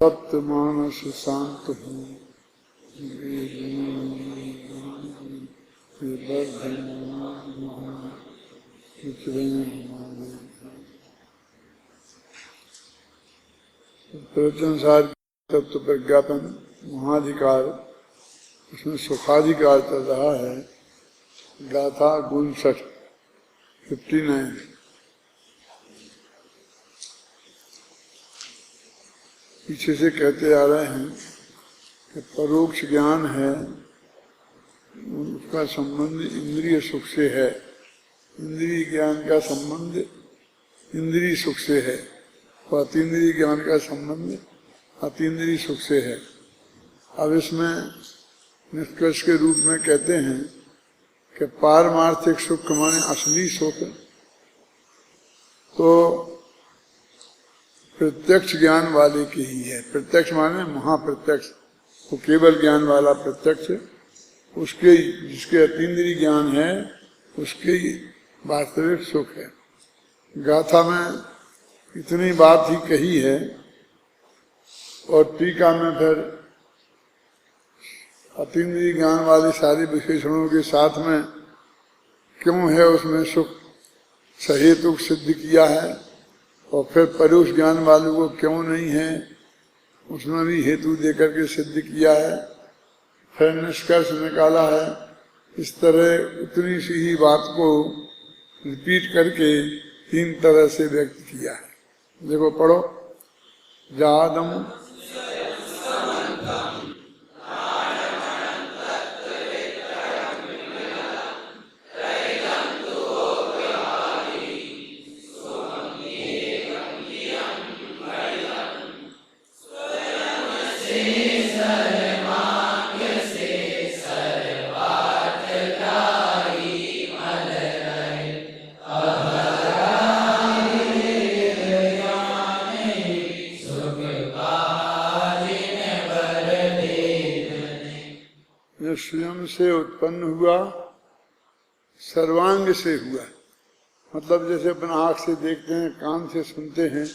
सप्त मानस शांत हूँ प्रवचनसार तत्व प्रज्ञापन महाधिकार, उसमें सुखाधिकार चल रहा है। गाथा 59 पीछे से कहते आ रहे हैं कि परोक्ष ज्ञान है, उसका संबंध इंद्रिय सुख से है। इंद्रिय ज्ञान का संबंध इंद्रिय सुख से है और अतीन्द्रिय ज्ञान का संबंध अतीन्द्रिय सुख से है। अब इसमें निष्कर्ष के रूप में कहते हैं कि पारमार्थिक सुख माने असली सुख तो प्रत्यक्ष ज्ञान वाले की ही है। प्रत्यक्ष माने महाप्रत्यक्ष, वो केवल ज्ञान वाला प्रत्यक्ष, उसके जिसके अतीन्द्रिय ज्ञान है उसके वास्तविक सुख है। गाथा में इतनी बात ही कही है और टीका में फिर अतीन्द्रिय ज्ञान वाले सारे विशेषणों के साथ में क्यों है उसमें सुख सहेतुक सिद्ध किया है और फिर परोक्ष ज्ञान वालों को क्यों नहीं है उसमें भी हेतु देकर के सिद्ध किया है। फिर निष्कर्ष निकाला है। इस तरह उतनी सी ही बात को रिपीट करके 3 तरह से व्यक्त किया है। देखो पढ़ो। जादम स्वयं से उत्पन्न हुआ, सर्वांग से हुआ। मतलब जैसे अपना आँख से देखते हैं, कान से सुनते हैं,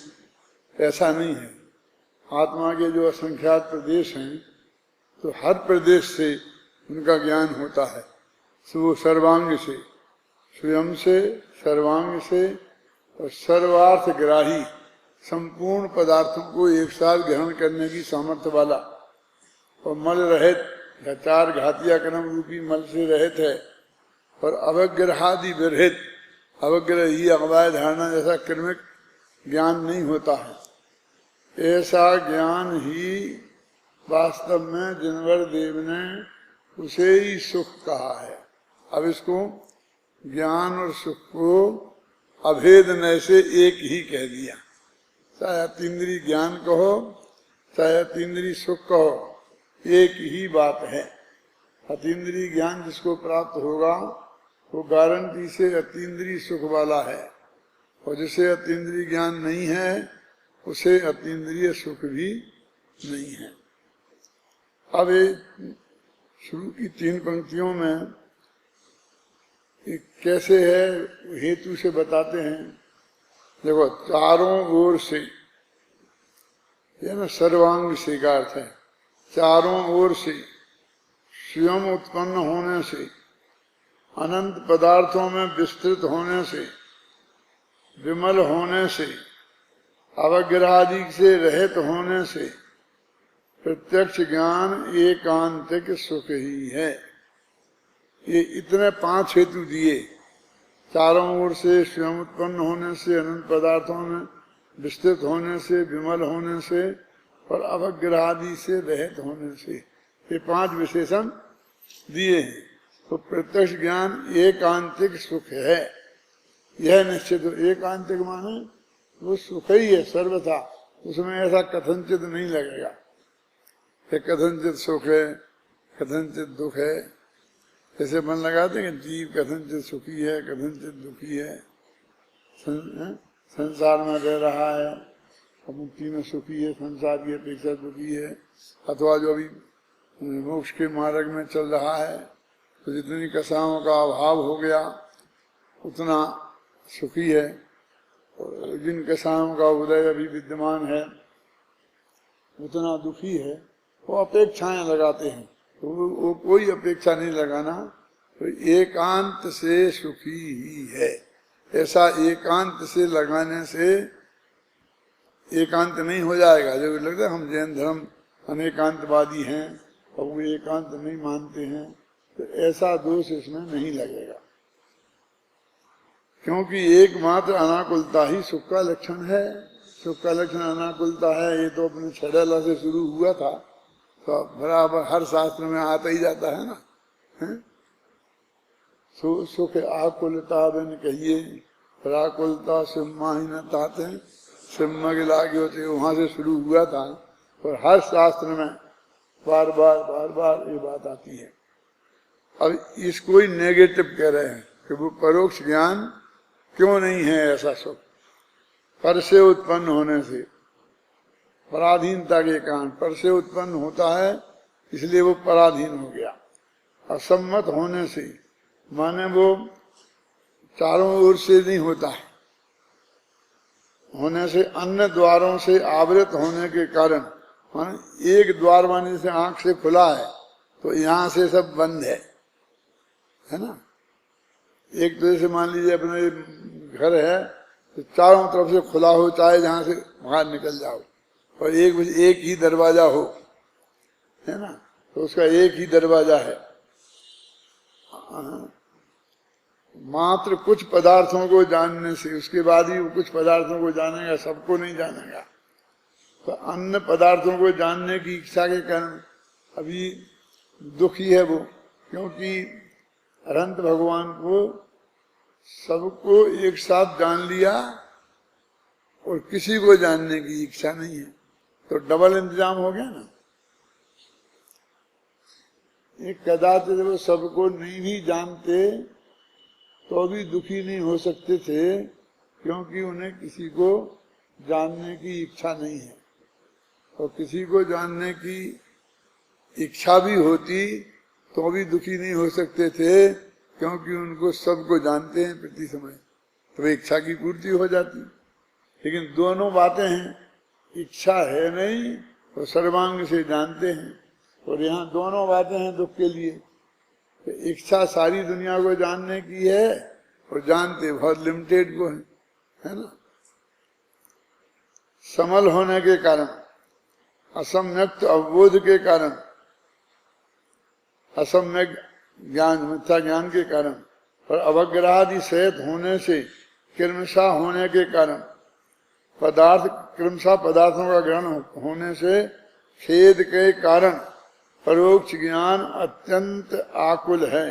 ऐसा नहीं है। आत्मा के जो असंख्यात प्रदेश हैं तो हर प्रदेश से उनका ज्ञान होता है। तो वो सर्वांग से, स्वयं से, सर्वांग से और सर्वार्थ ग्राही, संपूर्ण पदार्थों को एक साथ ग्रहण करने की सामर्थ्य वाला और मल रहित, घचार घातिया क्रम रूपी मल से रहित है और अवग्रहादि विरहित, अवग्रह ही अगवाय धारणा जैसा क्रमिक ज्ञान नहीं होता है। ऐसा ज्ञान ही वास्तव में जिनवर देव ने उसे ही सुख कहा है। अब इसको ज्ञान और सुख को अभेद नय से एक ही कह दिया। चाहे अतीन्द्रिय ज्ञान कहो चाहे अतीन्द्रिय सुख कहो, एक ही बात है। अतीन्द्रिय ज्ञान जिसको प्राप्त होगा वो गारंटी से अतीन्द्रिय सुख वाला है और जिसे अतीन्द्रिय ज्ञान नहीं है उसे अतीन्द्रिय सुख भी नहीं है। अब शुरू की 3 पंक्तियों में कैसे है हेतु से बताते हैं। देखो, चारों ओर से, यह ना सर्वांग से का अर्थ है, चारों ओर से, स्वयं उत्पन्न होने से, अनंत पदार्थों में विस्तृत होने से, विमल होने से, अवग्रहादि से रहित होने से, प्रत्यक्ष ज्ञान एकांतिक सुख ही है। ये इतने 5 हेतु दिए। चारों ओर से, स्वयं उत्पन्न होने से, अनंत पदार्थों में विस्तृत होने से, विमल होने से और अवग्रहादि से रहित होने से, ये 5 विशेषण दिए हैं। तो प्रत्यक्ष ज्ञान एकांतिक सुख है, यह निश्चित। एकांतिक माने वो सुख ही है सर्वथा, उसमें ऐसा कथनचित नहीं लगेगा कि कथनचित सुख है, कथनचित दुख है। जैसे मन लगाते हैं कि जीव कथनचित सुखी है, कथनचित दुखी है, संसार में रह रहा है और मुक्ति में सुखी है, संसार की अपेक्षा दुखी है, अथवा जो अभी मोक्ष के मार्ग में चल रहा है तो जितनी कसाओं का अभाव हो गया उतना सुखी है, और जिन कसाओं का उदय अभी विद्यमान है उतना दुखी है, वो अपेक्षाएं लगाते हैं। तो वो कोई अपेक्षा नहीं लगाना, तो एकांत से सुखी ही है। ऐसा एकांत से लगाने से एकांत नहीं हो जाएगा। जब लगता है हम जैन धर्म अनेकांतवादी हैं और वो एकांत नहीं मानते हैं, तो ऐसा दोष इसमें नहीं लगेगा, क्योंकि एकमात्र अनाकुलता ही सुख का लक्षण है। सुख का लक्षण अनाकुलता है। ये तो अपने छड़ला से शुरू हुआ था, तो बराबर हर शास्त्र में आता ही जाता है ना, है? सुख आकुलता बिन कहिए, प्राकुलता सिम्मा ही न ताते, सिम्मा के लागे होते, वहां से शुरू हुआ था। और हर शास्त्र में बार बार ये बात आती है। अब इसको ही नेगेटिव कह रहे हैं कि वो परोक्ष ज्ञान क्यों नहीं है ऐसा सुख। पर से उत्पन्न होने से, पराधीनता के कारण पर से उत्पन्न होता है, इसलिए वो पराधीन हो गया। असम्मत होने से माने वो चारों ओर से नहीं होता है, होने से अन्य द्वारों से आवृत होने के कारण, माने एक द्वार माने से आंख से खुला है तो यहाँ से सब बंद है ना। एक तो जैसे मान लीजिए अपने घर है तो चारों तरफ से खुला हो, चाहे जहां से बाहर निकल जाओ, और एक ही दरवाजा हो, है ना, तो उसका एक ही दरवाजा है। मात्र कुछ पदार्थों को जानने से, उसके बाद ही वो कुछ पदार्थों को जानेगा, सबको नहीं जानेगा। तो अन्य पदार्थों को जानने की इच्छा के कारण अभी दुखी है वो, क्योंकि अनंत भगवान को सबको एक साथ जान लिया और किसी को जानने की इच्छा नहीं है, तो डबल इंतजाम हो गया ना। एक कदाचित वो सबको नहीं भी जानते तो भी दुखी नहीं हो सकते थे, क्योंकि उन्हें किसी को जानने की इच्छा नहीं है। और किसी को जानने की इच्छा भी होती तो भी दुखी नहीं हो सकते थे, क्योंकि उनको सबको जानते हैं प्रति समय, तो इच्छा की पूर्ति हो जाती। लेकिन दोनों बातें हैं, इच्छा है नहीं और सर्वांग से जानते हैं, और यहाँ दोनों बातें हैं दुख के लिए। तो इच्छा सारी दुनिया को जानने की है और जानते बहुत लिमिटेड को है ना। समल होने के कारण, असम्यक्त अवबोध के कारण, असम्यक ज्ञान मिथ्या ज्ञान के कारण, और अवग्रहादि सहित होने से, क्रमशः होने के कारण, क्रमशः पदार्थों का ग्रहण होने से, खेद के कारण परोक्ष ज्ञान अत्यंत आकुल है,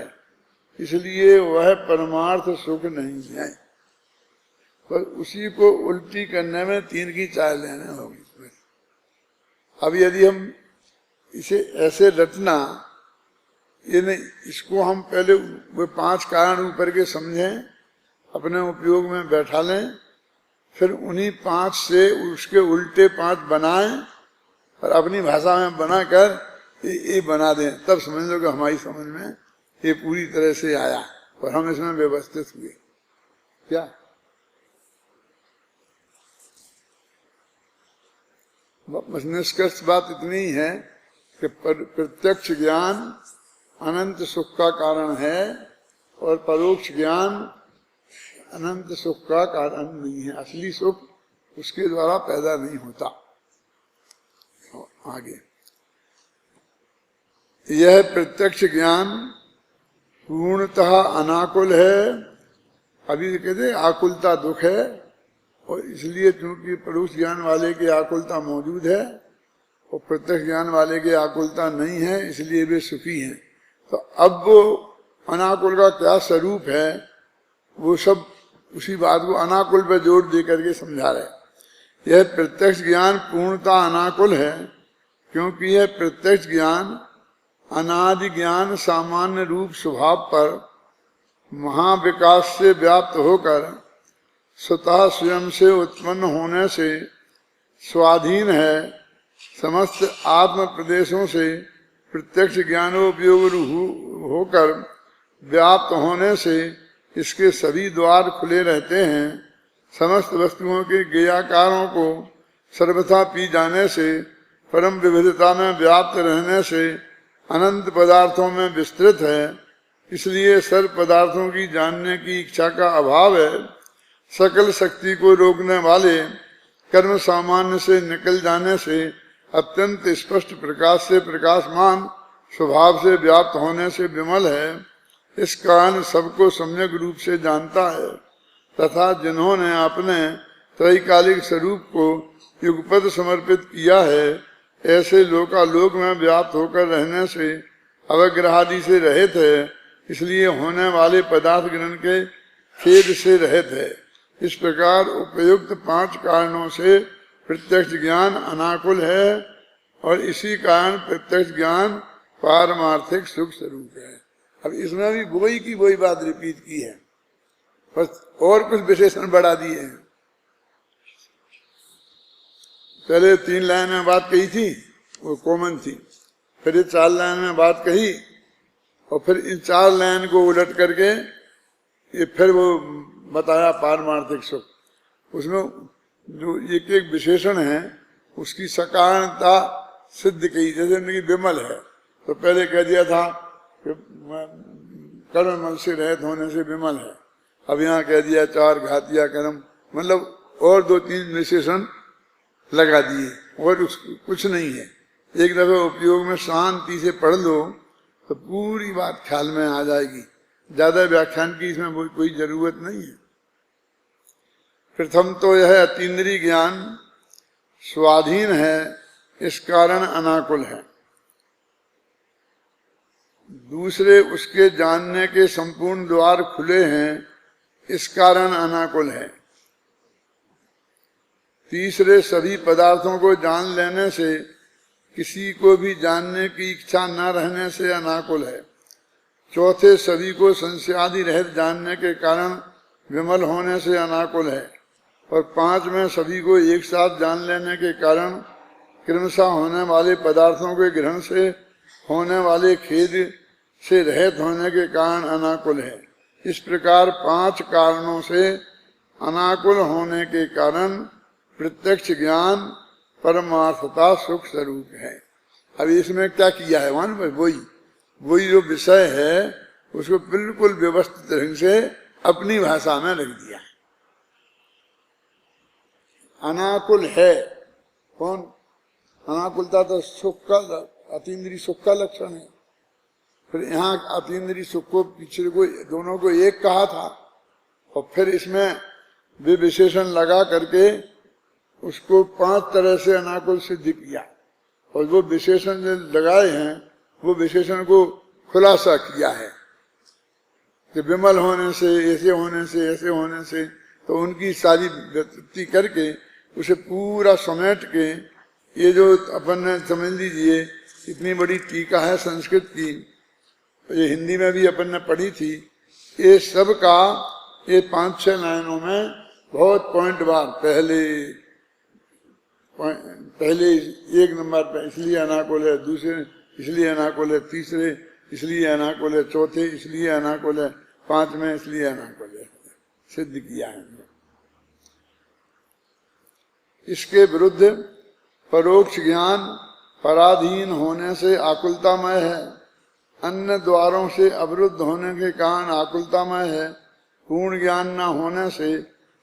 इसलिए वह परमार्थ सुख नहीं है। पर उसी को उल्टी करने में 3 की चाय लेने होगी। अब यदि हम इसे ऐसे रटना, ये नहीं, इसको हम पहले वो 5 कारण ऊपर के समझें, अपने उपयोग में बैठा लें, फिर उन्हीं 5 से उसके उल्टे 5 बनाएं और अपनी भाषा में बनाकर ये बना दें, तब समझ लो कि हमारी समझ में ये पूरी तरह से आया और हम इसमें व्यवस्थित हुए। क्या बस निष्कर्ष बात इतनी ही है कि प्रत्यक्ष ज्ञान अनंत सुख का कारण है और परोक्ष ज्ञान अनंत सुख का कारण नहीं है। असली सुख उसके द्वारा पैदा नहीं होता। आगे, यह प्रत्यक्ष ज्ञान पूर्णतः अनाकुल है। अभी कहते आकुलता दुख है, और इसलिए चूंकि परोक्ष ज्ञान वाले की आकुलता मौजूद है और प्रत्यक्ष ज्ञान वाले की आकुलता नहीं है, इसलिए वे सुखी हैं। तो अब वो अनाकुल का क्या स्वरूप है, वो सब उसी बात को अनाकुल पर जोर दे करके समझा रहे। यह प्रत्यक्ष ज्ञान पूर्णतः अनाकुल है, क्योंकि यह प्रत्यक्ष ज्ञान अनादि ज्ञान सामान्य रूप स्वभाव पर महाविकास से व्याप्त होकर स्वतः स्वयं से उत्पन्न होने से स्वाधीन है। समस्त आत्म प्रदेशों से प्रत्यक्ष ज्ञानोपयोग होकर व्याप्त होने से इसके सभी द्वार खुले रहते हैं। समस्त वस्तुओं के ज्ञेयाकारों को सर्वथा पी जाने से परम विविधता में व्याप्त रहने से अनंत पदार्थों में विस्तृत है, इसलिए सर्व पदार्थों की जानने की इच्छा का अभाव है। सकल शक्ति को रोकने वाले कर्म सामान्य से निकल जाने से अत्यंत स्पष्ट प्रकाश से प्रकाशमान स्वभाव से व्याप्त होने से विमल है। इस कारण सबको सम्यक रूप से जानता है तथा जिन्होंने अपने त्रैकालिक स्वरूप को युगपद समर्पित किया है, ऐसे लोकालोक में व्याप्त होकर रहने से अवग्रहादि से रहित है, इसलिए होने वाले पदार्थ ग्रहण के खेद से रहित है। इस प्रकार उपयुक्त 5 कारणों से प्रत्यक्ष ज्ञान अनाकुल है और इसी कारण प्रत्यक्ष ज्ञान पारमार्थिक सुख स्वरूप है। अब इसमें भी वही की वही बात रिपीट की है, बस और कुछ विशेषण बढ़ा दिए हैं। पहले 3 लाइन में बात कही थी, वो कॉमन थी, फिर ये 4 लाइन में बात कही और फिर इन 4 लाइन को उलट करके ये फिर वो बताया पारमार्थिक सुख। उसमें जो एक एक विशेषण है उसकी सकारणता सिद्ध की, जैसे उनकी विमल है तो पहले कह दिया था कि कर्म से रहित होने से विमल है, अब यहाँ कह दिया 4 घातिया कर्म, मतलब और 2-3 विशेषण लगा दिए और कुछ नहीं है। एक दफे उपयोग में शांति से पढ़ लो तो पूरी बात ख्याल में आ जाएगी, ज्यादा व्याख्यान की इसमें कोई जरूरत नहीं है। प्रथम तो यह अतीन्द्रिय ज्ञान स्वाधीन है, इस कारण अनाकुल है। दूसरे उसके जानने के संपूर्ण द्वार खुले हैं, इस कारण अनाकुल है। तीसरे सभी पदार्थों को जान लेने से किसी को भी जानने की इच्छा न रहने से अनाकुल है। चौथे सभी को संशयादि रहित जानने के कारण विमल होने से अनाकुल है। और 5 में सभी को एक साथ जान लेने के कारण क्रमशः होने वाले पदार्थों के ग्रहण से होने वाले खेद से रहित होने के कारण अनाकुल है। इस प्रकार 5 कारणों से अनाकुल होने के कारण प्रत्यक्ष ज्ञान परमार्थता सुख स्वरूप है। अब इसमें क्या किया है, मान वही जो विषय है उसको बिल्कुल व्यवस्थित ढंग से अपनी भाषा में रख दिया। अनाकुल है कौन? अनाकुलता तो सुख का, अतीन्द्रिय सुख का लक्षण है। फिर यहाँ अतीन्द्रिय सुख को पिछले को दोनों को एक कहा था और फिर इसमें वे विशेषण लगा करके उसको 5 तरह से अनाकुल सिद्ध किया और वो विशेषण जो लगाए हैं वो विशेषण को खुलासा किया है कि विमल होने से, ऐसे होने से, ऐसे होने से, तो उनकी सारी व्युत्पत्ति करके उसे पूरा समेट के ये जो अपन ने समझ लीजिए इतनी बड़ी टीका है संस्कृत की, ये हिंदी में भी अपन ने पढ़ी थी, ये सब का ये 5-6 लाइनों में बहुत पॉइंट बार पहले 1 नंबर पे इसलिए अनाकुल है, दूसरे इसलिए अनाकुल है, तीसरे इसलिए अनाकुल है, चौथे इसलिए अनाकुल है, 5 में इसलिए अनाकुल है, सिद्ध किया है। इसके विरुद्ध परोक्ष ज्ञान पराधीन होने से आकुलतामय है, अन्य द्वारों से अवरुद्ध होने के कारण आकुलतामय है, पूर्ण ज्ञान न होने से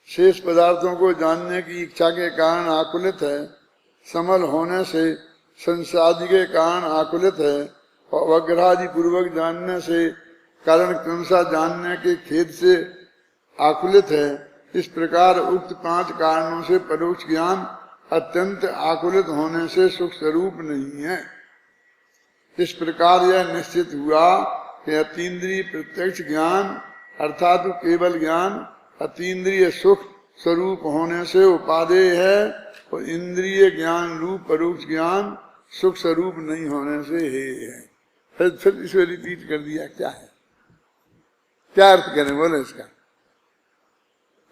शेष पदार्थों को जानने की इच्छा के कारण आकुलित है, समल होने से संसादि के कारण आकुलित है और वग्रहादि पूर्वक जानने से कारण क्रमशः जानने के खेद से आकुलित है। इस प्रकार उक्त 5 कारणों से परोक्ष ज्ञान अत्यंत आकुलित होने से सुख स्वरूप नहीं है। इस प्रकार यह निश्चित हुआ कि अतीन्द्रिय प्रत्यक्ष ज्ञान अर्थात केवल ज्ञान अतीन्द्रिय सुख स्वरूप होने से उपादेय है और इंद्रिय ज्ञान रूप परोक्ष ज्ञान सुख स्वरूप नहीं होने से है। फिर इसे रिपीट कर दिया, क्या है, क्या अर्थ करें बोले इसका?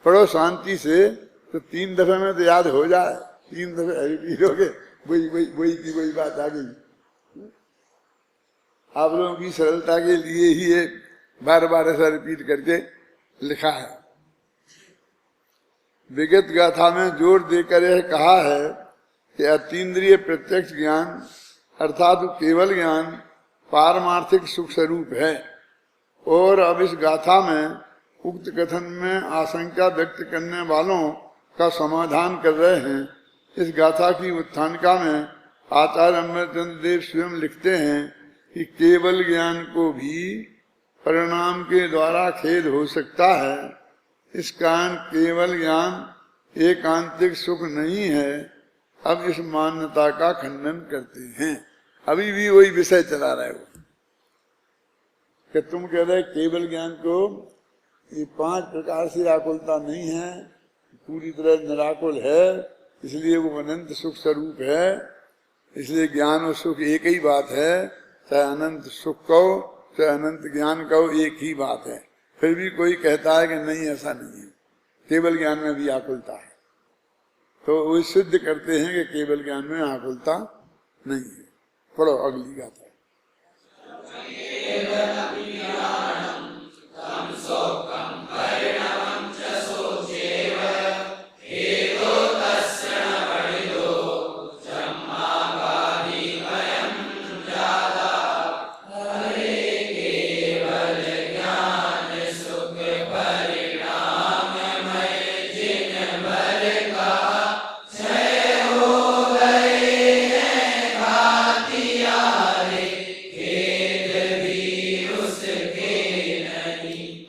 पढ़ो शांति से तो 3 दफे में तो याद हो जाए, 3 दफे रिपीट हो गए, वही बात आ गई। आप लोगों की सरलता के लिए ही ये बार ऐसा रिपीट करके लिखा है। विगत गाथा में जोर देकर यह कहा है कि अतीन्द्रिय प्रत्यक्ष ज्ञान अर्थात केवल ज्ञान पारमार्थिक सुख स्वरूप है। और अब इस गाथा में उक्त कथन में आशंका व्यक्त करने वालों का समाधान कर रहे हैं। इस गाथा की उत्थानिका में आचार्य अमरचंद्र देव स्वयं लिखते हैं कि केवल ज्ञान को भी परिणाम के द्वारा खेद हो सकता है। इस कारण केवल ज्ञान एकांतिक सुख नहीं है। अब इस मान्यता का खंडन करते हैं। अभी भी वही विषय चला रहे हो कि तुम कह रहे केवल ज्ञान को ये 5 प्रकार से आकुलता नहीं है, पूरी तरह निराकुल है, इसलिए वो अनंत सुख स्वरूप है। इसलिए ज्ञान और सुख एक ही बात है, चाहे अनंत सुख कहो चाहे अनंत ज्ञान कहो, एक ही बात है। फिर भी कोई कहता है कि नहीं ऐसा नहीं है, केवल ज्ञान में भी आकुलता है। तो वो सिद्ध करते हैं कि केवल ज्ञान में आकुलता नहीं है। पढ़ो अगली गाथा।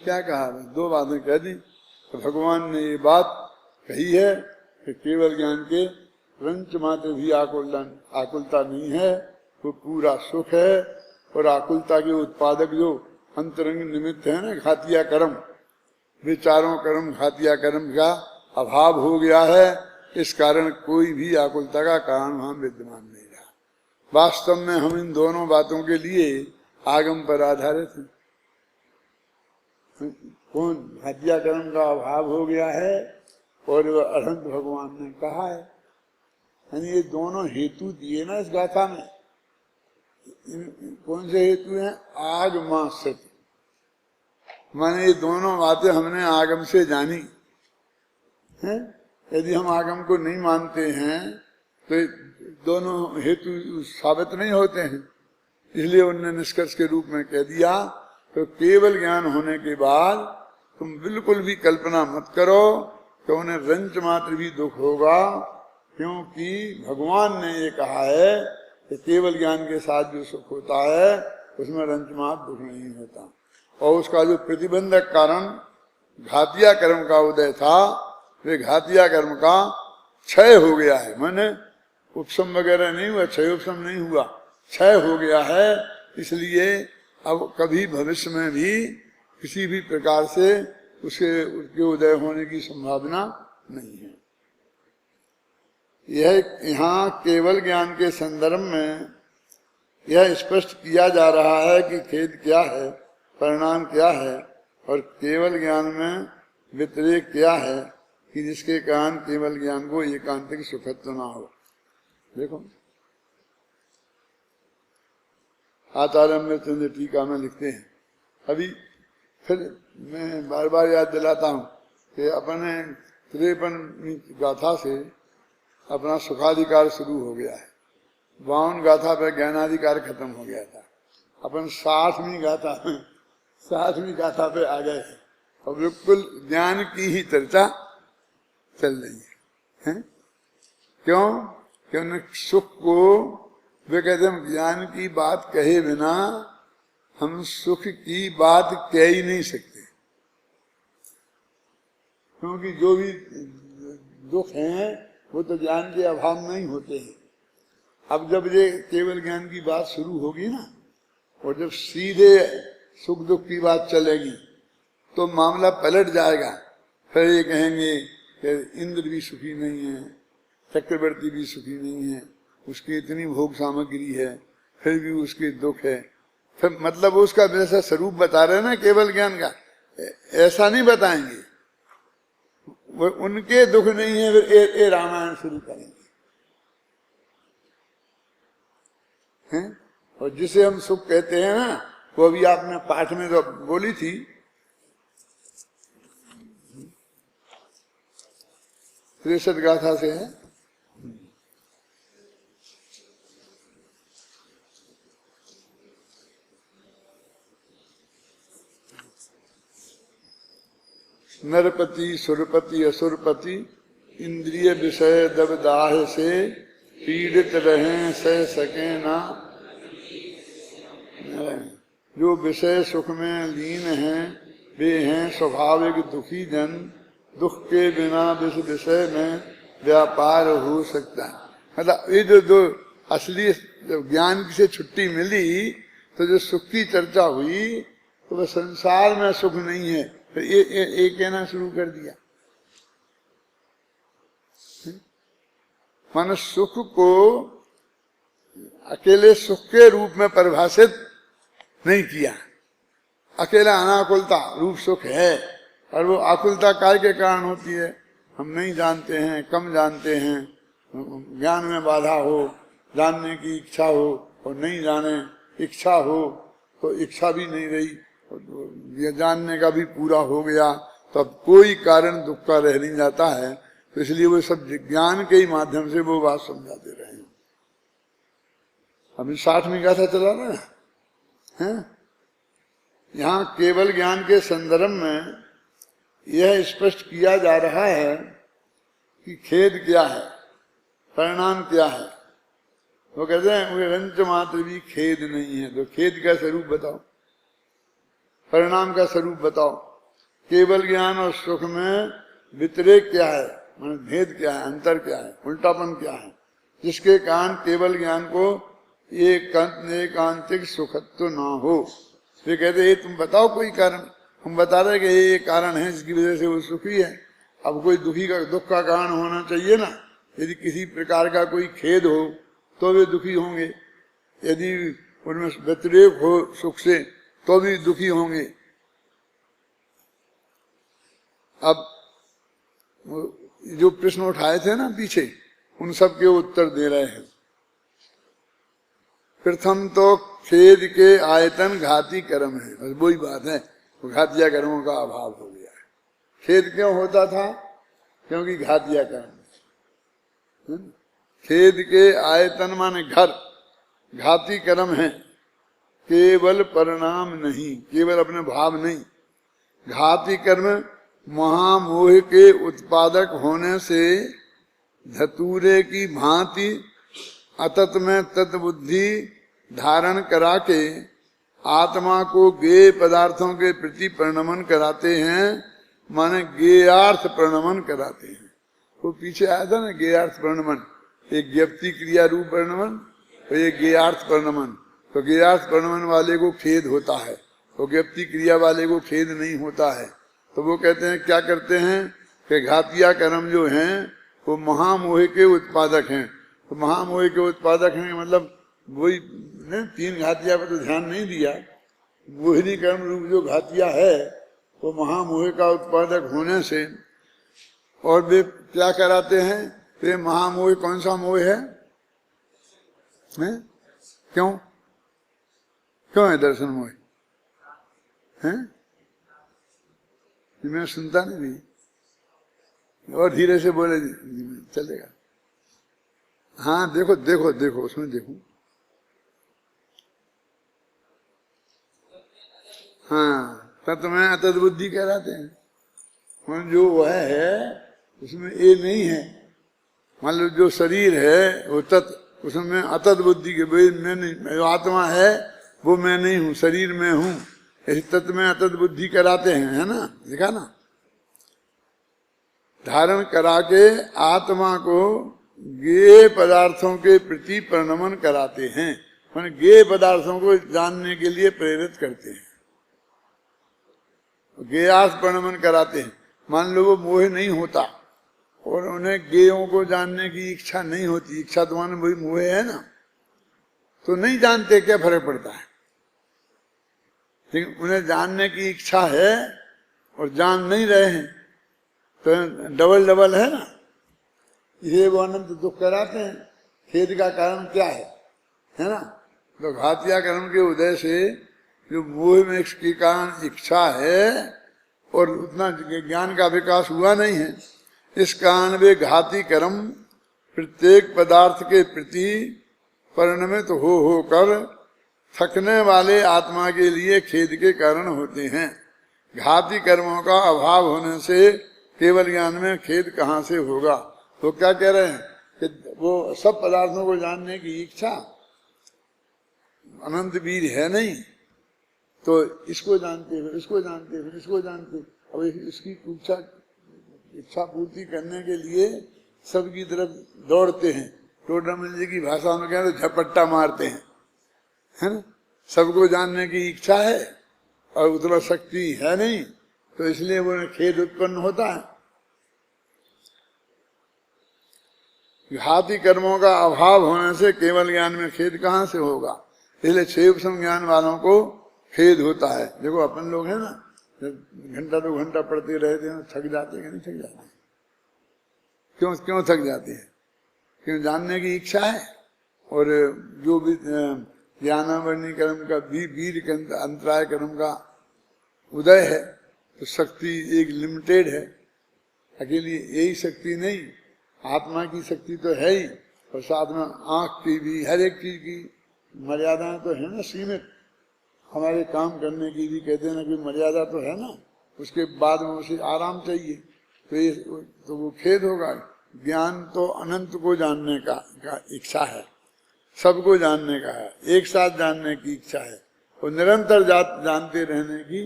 क्या कहा? 2 बातें कह दी। तो भगवान ने ये बात कही है कि केवल ज्ञान के रंच मात्र भी आकुलता नहीं है, वो पूरा सुख है। और आकुलता के उत्पादक जो अंतरंग निमित्त है ना, घातिया कर्म, विचारों कर्म घातिया कर्म का अभाव हो गया है। इस कारण कोई भी आकुलता का कारण वहां विद्यमान नहीं रहा। वास्तव में हम इन दोनों बातों के लिए आगम पर आधारित हैं। कौन? घातिया कर्म का अभाव हो गया है और अनंत भगवान ने कहा है। यानी ये दोनों हेतु दिए ना इस गाथा में। कौन से हेतु हैं? आगमाश्रित, माने ये दोनों बातें हमने आगम से जानी है। यदि हम आगम को नहीं मानते हैं तो दोनों हेतु साबित नहीं होते हैं। इसलिए उन्होंने निष्कर्ष के रूप में कह दिया तो केवल ज्ञान होने के बाद तुम बिल्कुल भी कल्पना मत करो कि उन्हें रंच मात्र भी दुख होगा, क्योंकि भगवान ने ये कहा है कि केवल ज्ञान के साथ जो सुख होता है उसमें रंच मात्र दुख नहीं होता। और उसका जो प्रतिबंधक कारण घातिया कर्म का उदय था, वे घातिया कर्म का क्षय हो गया है। माने उपशम वगैरह नहीं हुआ, क्षय उपशम नहीं हुआ, क्षय हो गया है। इसलिए अब कभी भविष्य में भी किसी भी प्रकार से उसके उदय होने की संभावना नहीं है। यह यहाँ केवल ज्ञान के संदर्भ में यह स्पष्ट किया जा रहा है कि खेद क्या है, परिणाम क्या है और केवल ज्ञान में व्यतिरेक क्या है, कि जिसके कारण केवल ज्ञान को एकांतिक सुखत्व ना हो। देखो आचार्य अमृतचंद्र टीका में लिखते हैं। अभी फिर मैं बार बार याद दिलाता हूँ कि अपने 53वीं गाथा से अपना सुखाधिकार शुरू हो गया है। 52 गाथा पे ज्ञानाधिकार खत्म हो गया था। अपन 60वीं गाथा पे आ गए हैं और बिल्कुल ज्ञान की ही चर्चा चल रही है। क्यों? क्योंकि सुख को वे कहते हैं ज्ञान की बात कहे बिना हम सुख की बात कह ही नहीं सकते, क्योंकि जो भी दुख हैं वो तो ज्ञान के अभाव में ही होते हैं। अब जब ये केवल ज्ञान की बात शुरू होगी ना, और जब सीधे सुख दुख की बात चलेगी तो मामला पलट जाएगा। फिर ये कहेंगे कि इंद्र भी सुखी नहीं है, चक्रवर्ती भी सुखी नहीं है, उसकी इतनी भोग सामग्री है फिर भी उसके दुख है। फिर मतलब उसका जैसा स्वरूप बता रहे हैं ना केवल ज्ञान का, ऐसा नहीं बताएंगे। वो उनके दुख नहीं है, फिर ए रामायण शुरू करेंगे हैं? और जिसे हम सुख कहते हैं ना, वो भी आपने पाठ में तो बोली थी, 63 गाथा से है नरपति सुरपति असुरपति इंद्रिय विषय दबदाह से पीड़ित रहें सह सके ना। जो विषय सुख में लीन हैं वे हैं स्वाभाविक दुखी जन, दुख के बिना इस विषय में व्यापार हो सकता है। मतलब ये जो असली ज्ञान से छुट्टी मिली तो जो सुख की चर्चा हुई तो वह संसार में सुख नहीं है, तो ये कहना शुरू कर दिया। मानो सुख को अकेले सुख के रूप में परिभाषित नहीं किया। अकेला अनाकुलता रूप सुख है, और वो आकुलता काय के कारण होती है, हम नहीं जानते हैं, कम जानते हैं, ज्ञान में बाधा हो, जानने की इच्छा हो और नहीं जाने, इच्छा हो तो इच्छा भी नहीं रही, ये जानने का भी पूरा हो गया, तो अब कोई कारण दुख का रह नहीं जाता है। तो इसलिए वो सब ज्ञान के ही माध्यम से वो बात समझाते रहे। अभी 60वीं गाथा चला रहा है। यहाँ केवल ज्ञान के संदर्भ में यह स्पष्ट किया जा रहा है कि खेद क्या है, परिणाम क्या है। वो कहते हैं वे रंच मात्र भी खेद नहीं है, तो खेद का स्वरूप बताओ, परिणाम का स्वरूप बताओ। केवल ज्ञान और सुख में व्यतिरेक क्या है, मान भेद क्या है, अंतर क्या है, उल्टापन क्या है, जिसके कारण केवल ज्ञान को एकांतिक सुखत्व ना हो। वे कहते ये तुम बताओ कोई कारण। हम बता रहे कि ये कारण है जिसकी वजह से वो सुखी है। अब कोई दुख का कारण होना चाहिए ना। यदि किसी प्रकार का कोई खेद हो तो वे दुखी होंगे, यदि उनमें व्यतिरेक हो सुख से तो भी दुखी होंगे। अब जो प्रश्न उठाए थे ना पीछे, उन सब के उत्तर दे रहे हैं। प्रथम तो खेद के आयतन घाती कर्म है, बस वही बात है, घातिया कर्मों का अभाव हो गया है। खेद क्यों होता था? क्योंकि घातिया कर्म। खेद के आयतन माने घर, घाती कर्म है, केवल परिणाम नहीं, केवल अपने भाव नहीं। घाती कर्म महामोह के उत्पादक होने से धतूरे की भांति अतत में तत्बुद्धि धारण करा के आत्मा को गेय पदार्थों के प्रति प्रणमन कराते हैं, माने गेयार्थ प्रणमन कराते हैं। वो पीछे आया था ना गेयार्थ प्रणमन, एक ज्ञप्ति क्रिया रूप प्रणमन और एक गेयार्थ प्रणमन। तो गेयार्थ प्रणमन वाले को खेद होता है, तो ज्ञप्ति क्रिया वाले को खेद नहीं होता है। तो वो कहते हैं क्या करते हैं कि घातिया कर्म जो हैं वो महामोह के उत्पादक हैं। तो महामोह के उत्पादक हैं मतलब वही ने 3 घातिया पर तो ध्यान नहीं दिया। मोहिनी कर्म रूप जो घातिया है वो महामोह का उत्पादक होने से, और वे क्या कराते हैं, वे महामोह कौन सा मोह है? क्यों क्यों है दर्शन मोह है? मैं सुनता नहीं, और धीरे से बोले चलेगा। हाँ देखो देखो देखो उसमें देखो। हाँ तत्व में अतत बुद्धि कहलाते हैं। जो वह है उसमें ये नहीं है, मान लो जो शरीर है वो तत्व, उसमें अतत बुद्धि के मैं नहीं, जो आत्मा है वो मैं नहीं हूँ, शरीर में हूँ, ऐसे तत्व में अतत बुद्धि कराते हैं, है ना, देखा ना। धारण करा के आत्मा को गेय पदार्थों के प्रति प्रणमन कराते हैं, माने गेय पदार्थों को जानने के लिए प्रेरित करते हैं, गेयास प्रणमन कराते हैं। मान लो वो मोह नहीं होता और उन्हें गेयों को जानने की इच्छा नहीं होती, इच्छा तो मान वही मोह है ना, तो नहीं जानते, क्या फर्क पड़ता है। लेकिन उन्हें जानने की इच्छा है और जान नहीं रहे हैं तो डबल डबल है ना, ये वो अनंत दुख कराते हैं। खेद का कारण क्या है ना। तो घातिया कर्म के उदय से जो मोह में इसके कारण इच्छा है और उतना ज्ञान का विकास हुआ नहीं है, इस कारण वे घाती कर्म प्रत्येक पदार्थ के प्रति परिणमित होकर थकने वाले आत्मा के लिए खेद के कारण होते हैं। घाती कर्मों का अभाव होने से केवल ज्ञान में खेद कहाँ से होगा। तो क्या कह रहे हैं कि वो सब पदार्थों को जानने की इच्छा अनंत वीर है नहीं, तो इसको जानते फिर इसको जानते फिर इसको जानते, अब इसकी इच्छा पूर्ति करने के लिए सबकी तरफ दौड़ते हैं। टोडरमल जी की भाषा में कहें तो झपट्टा मारते हैं, है ना। सबको जानने की इच्छा है और उतना शक्ति है नहीं, तो इसलिए वो खेद उत्पन्न होता है। घाती कर्मों का अभाव होने से केवल ज्ञान में खेद कहाँ से होगा, इसलिए 6 उपशम ज्ञान वालों को खेद होता है। देखो अपन लोग हैं ना, घंटा 2 घंटा पढ़ते रहते हैं, थक जाते हैं कि नहीं थक जाते? क्यों थक जाते हैं? क्यों? जानने की इच्छा है। और जो भी ज्ञानावरणी कर्म का वीर अंतराय कर्म का उदय है, तो शक्ति एक लिमिटेड है, अकेली यही शक्ति नहीं, आत्मा की शक्ति तो है ही, और साथ में आंख की भी, हर एक चीज की मर्यादाएं तो है ना, सीमित। हमारे काम करने की भी कहते हैं ना कि मर्यादा तो है ना, उसके बाद में उसे आराम चाहिए, तो वो खेद होगा। ज्ञान तो अनंत को जानने का इच्छा है, सबको जानने का है, एक साथ जानने की इच्छा है, और निरंतर जानते रहने की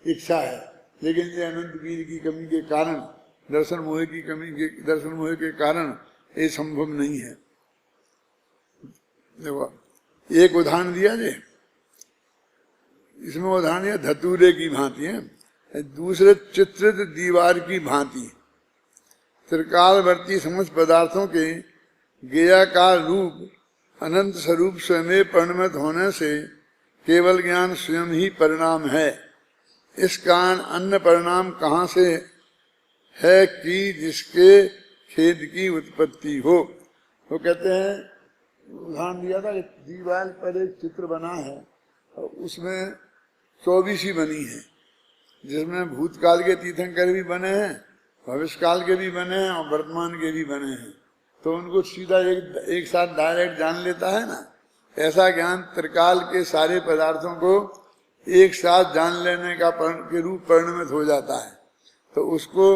इच्छा है। लेकिन ये अनंत वीर की कमी के कारण, दर्शन मोह के कारण ये संभव नहीं है। देखो एक उदाहरण दिया जे, इसमें उदाहरण यह धतूरे की भांति है, दूसरे चित्रित दीवार की भांति त्रिकालवर्ती समस्त पदार्थों के गेयाकार रूप अनंत स्वरूप स्वयं परिणमित होने से केवल ज्ञान स्वयं ही परिणाम है। इस कारण अन्य परिणाम कहाँ से है कि जिसके खेद की उत्पत्ति हो। वो कहते हैं, उदाहरण दिया था कि दीवार पर एक चित्र बना है और उसमें 24 ही बनी है, जिसमें भूतकाल के तीर्थंकर भी बने हैं, भविष्यकाल के भी बने हैं और वर्तमान के भी बने हैं, तो उनको सीधा एक साथ डायरेक्ट जान लेता है ना। ऐसा ज्ञान त्रिकाल के सारे पदार्थों को एक साथ जान लेने का के रूप परिणमित हो जाता है, तो उसको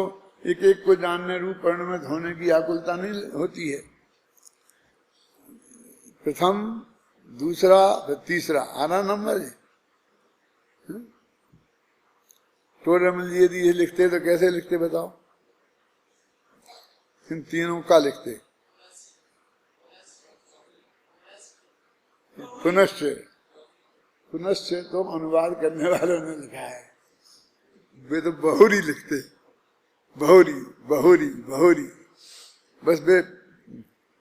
एक एक को जानने रूप परिणमित होने की आकुलता नहीं होती है। प्रथम, दूसरा, फिर तीसरा, 8 नंबर है। तो रमन जी यदि ये लिखते तो कैसे लिखते बताओ? इन तीनों का लिखते। पुनश्च तो अनुवाद करने वालों ने लिखा है, वे तो बहुरी लिखते, बहुरी बहुरी बहुरी, बस वे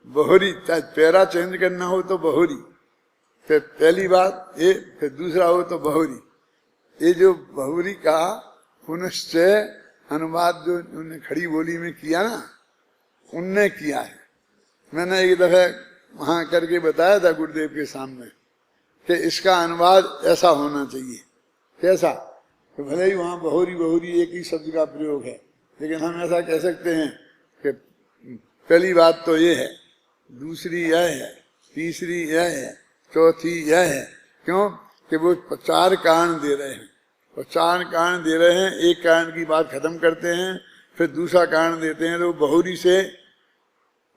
बहुरी, चाहे पैरा चेंज करना हो तो बहुरी, फिर पहली बात ये, फिर दूसरा हो तो बहुरी। ये जो बहुरी का पुनश्च अनुवाद जो उन्होंने खड़ी बोली में किया ना, उनने किया है। मैंने एक दफे वहां करके बताया था गुरुदेव के सामने कि इसका अनुवाद ऐसा होना चाहिए। कैसा? तो भले ही वहां बहुरी बहुरी एक ही शब्द का प्रयोग है, लेकिन हम ऐसा कह सकते हैं कि पहली बात तो ये है, दूसरी यह है, तीसरी यह है, चौथी यह है। क्यों? कि वो 4 कारण दे रहे हैं, और 4 कारण दे रहे हैं, एक कारण की बात खत्म करते हैं, फिर दूसरा कारण देते हैं, तो बहुरी से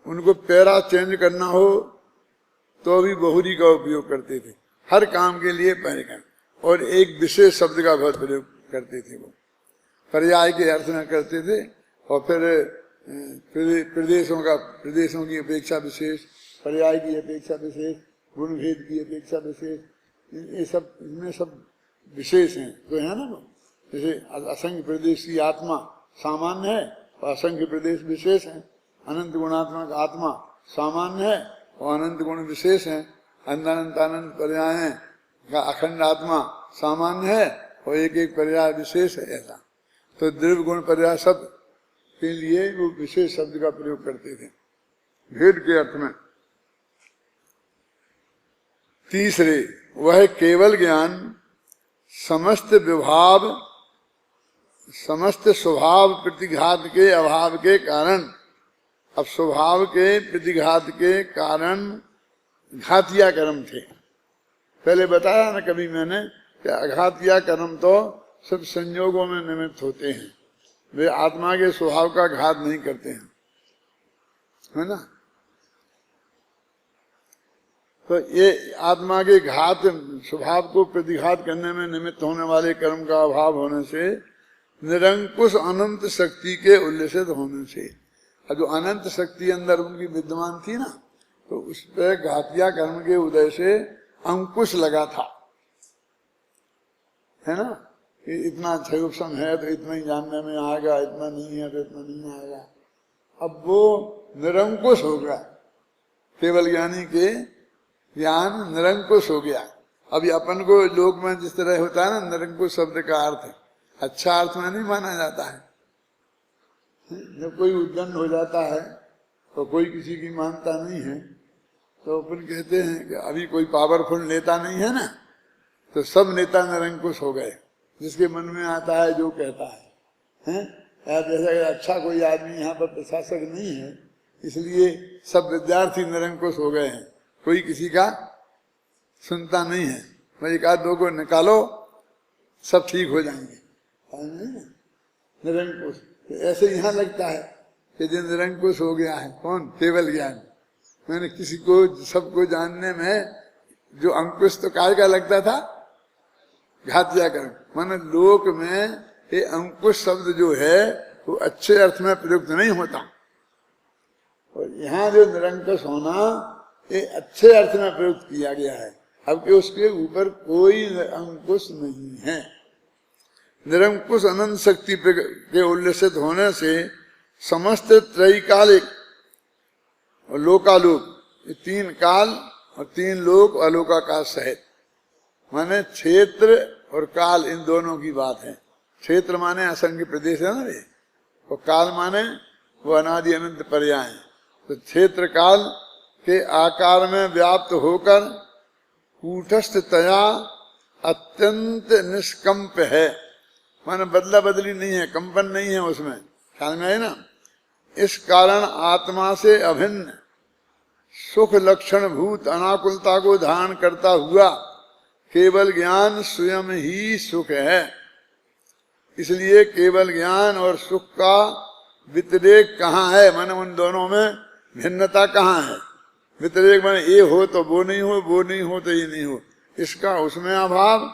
उनको पैरा चेंज करना हो तो भी बहुरी का उपयोग करते थे, हर काम के लिए पैरा, और एक विशेष शब्द का बहुत प्रयोग करते थे। वो पर्याय के अर्थ में करते थे, और फिर प्रदेशों की अपेक्षा विशेष, पर्याय की अपेक्षा विशेष, गुण भेद की अपेक्षा विशेष, ये सब इनमें सब विशेष हैं तो है ना। वो जैसे असंख्य प्रदेश की आत्मा सामान्य है और असंख्य प्रदेश विशेष है, अनंत गुणात्मक आत्मा सामान्य है और अनंत गुण विशेष है, अनंत अनंत पर्याय का अखंड आत्मा सामान्य है और एक एक पर्याय विशेष है। ऐसा तो द्रव्य गुण पर्याय सब के लिए वो विशेष शब्द का प्रयोग करते थे भेद के अर्थ में। तीसरे, वह केवल ज्ञान समस्त स्वभाव प्रतिघात के अभाव के कारण, अब स्वभाव के प्रतिघात के कारण घातिया कर्म थे। पहले बताया ना कभी मैंने कि अघातिया कर्म तो सब संयोगों में निमित्त होते हैं, वे आत्मा के स्वभाव का घात नहीं करते हैं, है ना। तो ये आत्मा के घात स्वभाव को प्रतिघात करने में निमित्त होने वाले कर्म का अभाव होने से, निरंकुश अनंत शक्ति के उल्लसित होने से, और जो अनंत शक्ति अंदर उनकी विद्यमान थी ना, तो उस पर घातिया कर्म के उदय से अंकुश लगा था, है ना। कि इतना क्षयोपम है तो इतना ही जानने में आएगा, इतना नहीं है तो इतना नहीं आएगा। अब वो निरंकुश हो गया, केवल ज्ञानी के ज्ञान निरंकुश हो गया। अभी अपन को लोक में जिस तरह होता है ना, निरंकुश शब्द का अर्थ अच्छा अर्थ में नहीं माना जाता है। जब कोई उद्दंड हो जाता है तो कोई किसी की मानता नहीं है, तो अपन कहते हैं कि अभी कोई पावरफुल नेता नहीं है ना, तो सब नेता निरंकुश हो गए, जिसके मन में आता है जो कहता है, जैसे अच्छा कोई आदमी यहाँ पर प्रशासक नहीं है, इसलिए सब विद्यार्थी निरंकुश हो गए हैं, कोई किसी का सुनता नहीं है। भाई एक आध दो को निकालो सब ठीक हो जाएंगे, निरंकुश। तो ऐसे यहाँ लगता है कि जो निरंकुश हो गया है कौन, केवल ज्ञान। मैंने किसी को सबको जानने में जो अंकुश तो काय का लगता था, घातिया कर्म। माने लोक में ये अंकुश शब्द जो है वो अच्छे अर्थ में प्रयुक्त नहीं होता, और यहाँ जो निरंकुश होना ये अच्छे अर्थ में प्रयुक्त किया गया है। अब कि उसके ऊपर कोई अंकुश नहीं है। निरंकुश अनंत शक्ति के उल्लसित होने से समस्त त्रैकालिक और लोकालोक, ये तीन काल और तीन लोक अलोकाकाश सहित, माने क्षेत्र और काल, इन दोनों की बात है। क्षेत्र माने असंख्य प्रदेश है ना रे, और काल माने वो अनादि अनंत पर्याय। तो क्षेत्र काल के आकार में व्याप्त होकर कूटस्थतया अत्यंत निष्कंप है, माने बदला बदली नहीं है, कंपन नहीं है उसमें, ख्याल में है ना। इस कारण आत्मा से अभिन्न सुख लक्षण भूत अनाकुलता को धारण करता हुआ केवल ज्ञान स्वयं ही सुख है। इसलिए केवल ज्ञान और सुख का व्यतिरेक कहाँ है, माने उन दोनों में भिन्नता कहाँ है। व्यतिरेक माने ये हो तो वो नहीं हो, वो नहीं हो तो ये नहीं हो, इसका उसमें अभाव,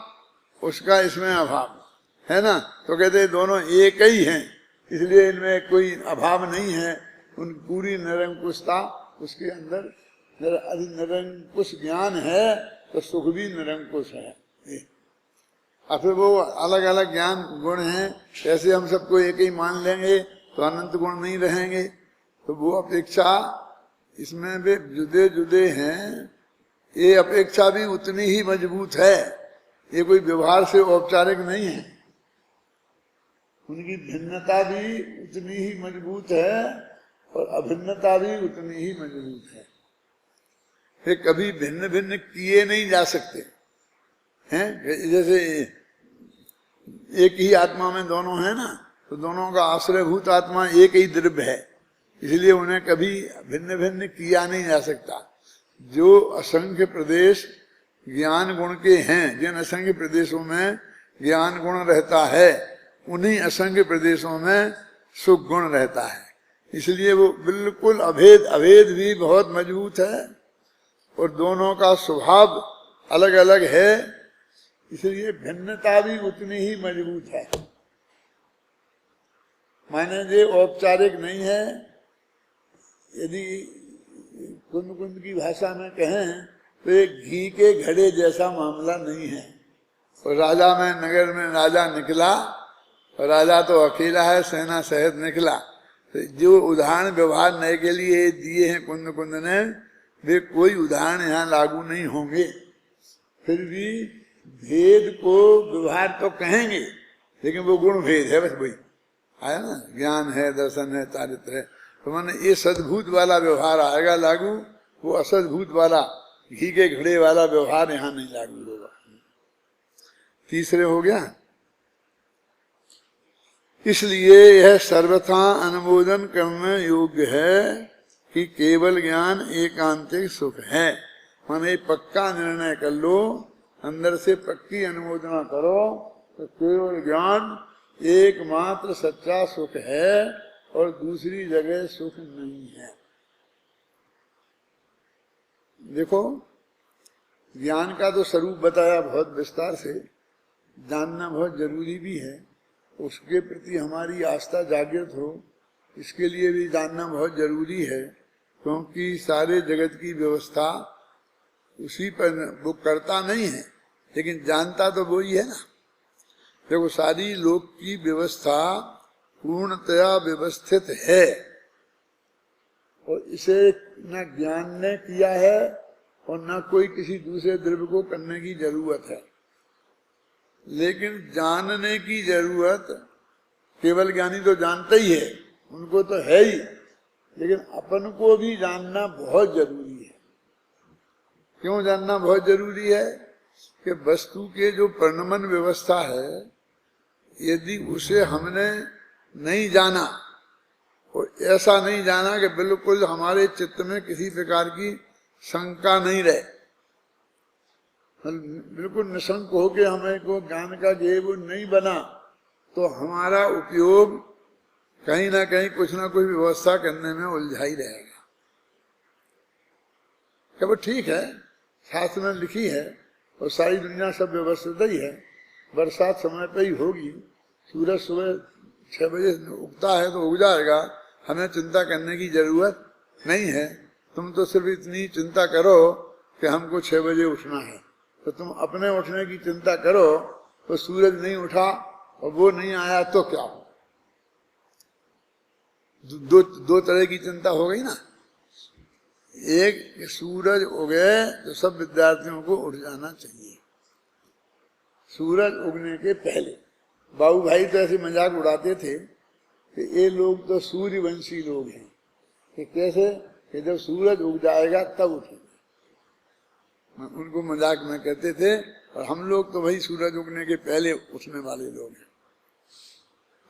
उसका इसमें अभाव, है ना। तो कहते दोनों एक ही हैं, इसलिए इनमें कोई अभाव नहीं है। उन पूरी निरंकुशता उसके अंदर, निरंकुश ज्ञान है तो सुख भी निरंकुश है। और फिर वो अलग अलग ज्ञान गुण हैं, ऐसे हम सबको एक ही मान लेंगे तो अनंत गुण नहीं रहेंगे। तो वो अपेक्षा इसमें भी जुदे जुदे हैं, ये अपेक्षा भी उतनी ही मजबूत है। ये कोई व्यवहार से औपचारिक नहीं है, उनकी भिन्नता भी उतनी ही मजबूत है और अभिन्नता भी उतनी ही मजबूत है। ये कभी भिन्न भिन्न किए नहीं जा सकते हैं। जैसे एक ही आत्मा में दोनों है ना, तो दोनों का आश्रयभूत आत्मा एक ही द्रव्य है, इसलिए उन्हें कभी भिन्न भिन्न किया नहीं जा सकता। जो असंख्य प्रदेश ज्ञान गुण के हैं, जिन असंख्य प्रदेशों में ज्ञान गुण रहता है, उन्हीं असंख्य प्रदेशों में सुख गुण रहता है। इसलिए वो बिल्कुल अभेद, अभेद भी बहुत मजबूत है और दोनों का स्वभाव अलग अलग है, इसलिए भिन्नता भी उतनी ही मजबूत है। माने ये औपचारिक नहीं है। यदि कुंद कुंद की भाषा में कहें तो एक घी के घड़े जैसा मामला नहीं है। और राजा में, नगर में राजा निकला, और राजा तो अकेला है, सेना सहित निकला। तो जो उदाहरण व्यवहार नए के लिए दिए हैं कुंद कुंद ने, वे कोई उदाहरण यहाँ लागू नहीं होंगे। फिर भी भेद को व्यवहार तो कहेंगे, लेकिन वो गुण भेद है, बस वही आया ना। ज्ञान है, दर्शन है, चारित्र है, तो माने ये सद्भूत वाला व्यवहार आएगा लागू, वो असद्भूत वाला घी के घड़े वाला व्यवहार यहाँ नहीं लागू होगा। तीसरे हो गया। इसलिए यह सर्वथा अनुमोदन करने योग्य है कि केवल ज्ञान एकांतिक सुख है। माने पक्का निर्णय कर लो, अंदर से पक्की अनुमोदना करो तो केवल ज्ञान एकमात्र सच्चा सुख है और दूसरी जगह सुख नहीं है। देखो, ज्ञान का तो स्वरूप बताया बहुत विस्तार से, जानना बहुत जरूरी भी है, उसके प्रति हमारी आस्था जागृत हो इसके लिए भी जानना बहुत जरूरी है, क्योंकि सारे जगत की व्यवस्था उसी पर वो करता नहीं है, लेकिन जानता तो वो ही है ना। देखो, सारी लोक की व्यवस्था पूर्णतया व्यवस्थित है और इसे न ज्ञान ने किया है और न कोई किसी दूसरे द्रव्य को करने की जरूरत है। लेकिन जानने की जरूरत केवल ज्ञानी तो जानता ही है, उनको तो है ही, लेकिन अपन को भी जानना बहुत जरूरी है। क्यों जानना बहुत जरूरी है? कि वस्तु के जो परिणमन व्यवस्था है, यदि उसे हमने नहीं जाना और ऐसा नहीं जाना कि बिल्कुल हमारे चित्त में किसी प्रकार की शंका नहीं रहे, बिल्कुल निशंक होके हमें को ज्ञान का ये वो नहीं बना, तो हमारा उपयोग कहीं ना कहीं कुछ ना कुछ व्यवस्था करने में उलझा ही रहेगा। क्या वो ठीक है, शास्त्र में लिखी है और सारी दुनिया सब व्यवस्थित ही है, बरसात समय पे ही होगी, सूरज सुबह 6 बजे उगता है तो उग जाएगा, हमें चिंता करने की जरूरत नहीं है। तुम तो सिर्फ इतनी चिंता करो कि हमको 6 बजे उठना है, तो तुम अपने उठने की चिंता करो, तो सूरज नहीं उठा और वो नहीं आया तो क्या हो? दो तरह की चिंता हो गई ना। एक, सूरज उगे तो सब विद्यार्थियों को उठ जाना चाहिए सूरज उगने के पहले। बाबू भाई तो ऐसे मजाक उड़ाते थे कि ये लोग तो सूर्यवंशी लोग हैं, कि कैसे कि जब सूरज उग जाएगा तब उठेंगे। उनको मजाक में कहते थे, और हम लोग तो भाई सूरज उगने के पहले उठने वाले लोग हैं।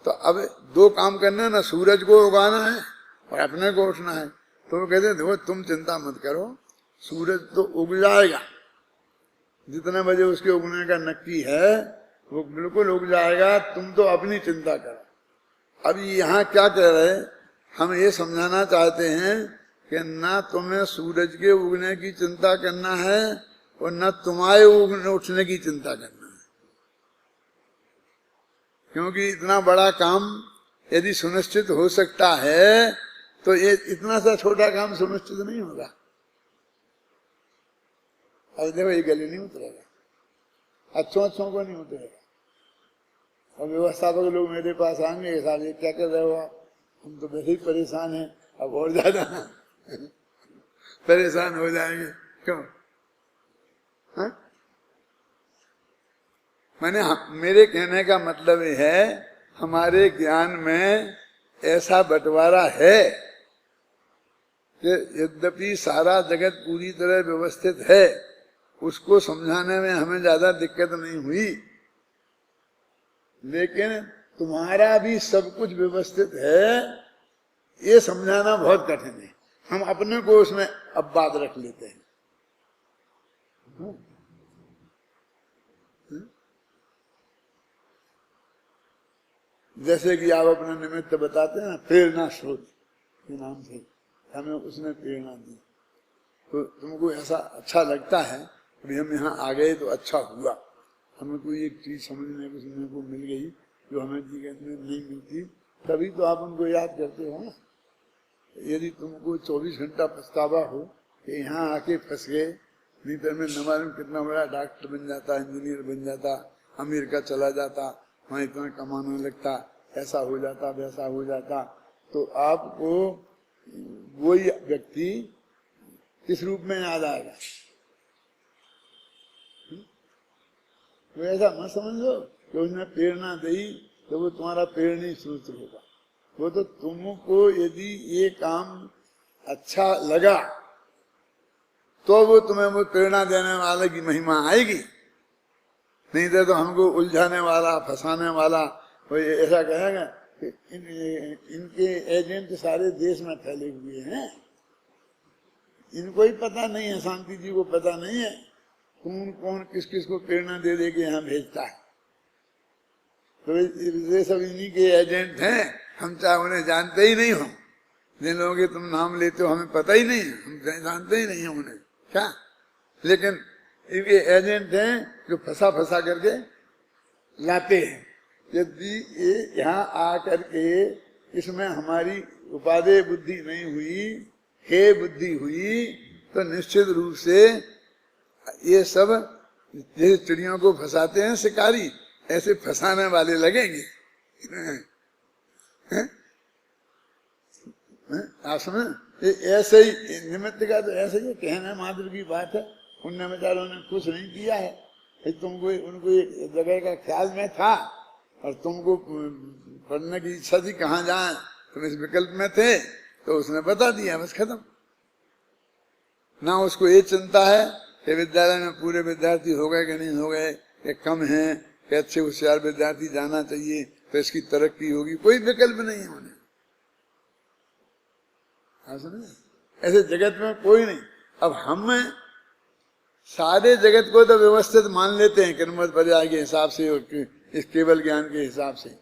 तो अब 2 काम करना ना, सूरज को उगाना है और अपने को उठना है। तो वो कहते देखो तुम चिंता मत करो, सूरज तो उग जाएगा, जितने बजे उसके उगने का नक्की है वो बिल्कुल उग जाएगा, तुम तो अपनी चिंता करो। अब यहाँ क्या कह रहे, हम ये समझाना चाहते हैं कि न तुम्हें सूरज के उगने की चिंता करना है और न तुम्हारे उठने की चिंता करना है, क्योंकि इतना बड़ा काम यदि सुनिश्चित हो सकता है तो ये इतना सा छोटा काम सुनिश्चित नहीं होगा। अब देखो, ये गले नहीं उतरेगा, अच्छों को नहीं उतरेगा। और व्यवस्थापक लोग मेरे पास आएंगे, साहब ये क्या कर रहे हो आप, हम तो वैसे ही परेशान हैं, अब और ज्यादा परेशान हो जाएंगे। क्यों? हा? मैंने मेरे कहने का मतलब ये है, हमारे ज्ञान में ऐसा बंटवारा है कि यद्यपि सारा जगत पूरी तरह व्यवस्थित है, उसको समझाने में हमें ज्यादा दिक्कत नहीं हुई, लेकिन तुम्हारा भी सब कुछ व्यवस्थित है ये समझाना बहुत कठिन है। हम अपने को उसमें अपवाद रख लेते हैं। जैसे कि आप अपना निमित्त बताते हैं ना, प्रेरणा स्रोत के नाम से हमें उसने प्रेरणा दी, तो तुमको ऐसा अच्छा लगता है कि हम यहाँ आ गए तो अच्छा हुआ, हमें कोई एक चीज समझने को सुनने को मिल गई जो हमें जीवन में नहीं मिलती, तभी तो आप उनको याद करते हो ना। यदि तुमको 24 घंटा पछतावा हो कि यहाँ आके फंस गए, नहीं तो मैं न मालूम कितना बड़ा डॉक्टर बन जाता, इंजीनियर बन जाता, अमेरिका चला जाता, वहाँ इतना कमाने लगता, ऐसा हो जाता वैसा हो जाता, तो आपको वही व्यक्ति किस रूप में याद आएगा? तो ऐसा मत समझो कि उसने प्रेरणा दी तो वो तुम्हारा प्रेरणा स्रोत होगा। वो तो तुमको यदि ये काम अच्छा लगा तो वो तुम्हें वो प्रेरणा देने वाले की महिमा आएगी, नहीं तो हमको उलझाने वाला, फंसाने वाला वो ऐसा कहेगा कि इनके एजेंट सारे देश में फैले हुए हैं, इनको ही पता नहीं है, शांति जी को पता नहीं है कौन कौन किस किस को प्रेरणा दे दे के यहाँ भेजता है। तो ये सब इन्हीं के एजेंट हैं, हम चाहे उन्हें जानते ही नहीं हो। जिन लोगों के तुम नाम लेते हो हमें पता ही नहीं है, हम जानते ही नहीं है उन्हें क्या, लेकिन इनके एजेंट हैं जो फंसा फंसा करके लाते हैं। यदि ये यहाँ आकर के इसमें हमारी उपादेय बुद्धि नहीं हुई, हे बुद्धि हुई, तो निश्चित रूप से ये सब जैसे चिड़ियों को फंसाते हैं शिकारी, ऐसे फंसाने वाले लगेंगे। आप समझ, ऐसे ही निमित्त का तो ऐसे ही कहने मात्र की बात है। उनने बेचारों ने कुछ नहीं किया है, तुमको उनको एक जगह का ख्याल में था और तुमको पढ़ने की इच्छा थी, कहाँ जाए, तुम इस विकल्प में थे, तो उसने बता दिया, बस खत्म। ना उसको ये चिंता है कि विद्यालय में पूरे विद्यार्थी हो गए कि नहीं हो गए, कि कम हैं, कि अच्छे होशियार विद्यार्थी जाना चाहिए तो इसकी तरक्की होगी, कोई विकल्प नहीं है उन्हें। ऐसे जगत में कोई नहीं। अब हम सारे जगत को तो व्यवस्थित मान लेते हैं क्रमबद्ध पर्याय के हिसाब से और इस केवल ज्ञान के हिसाब से,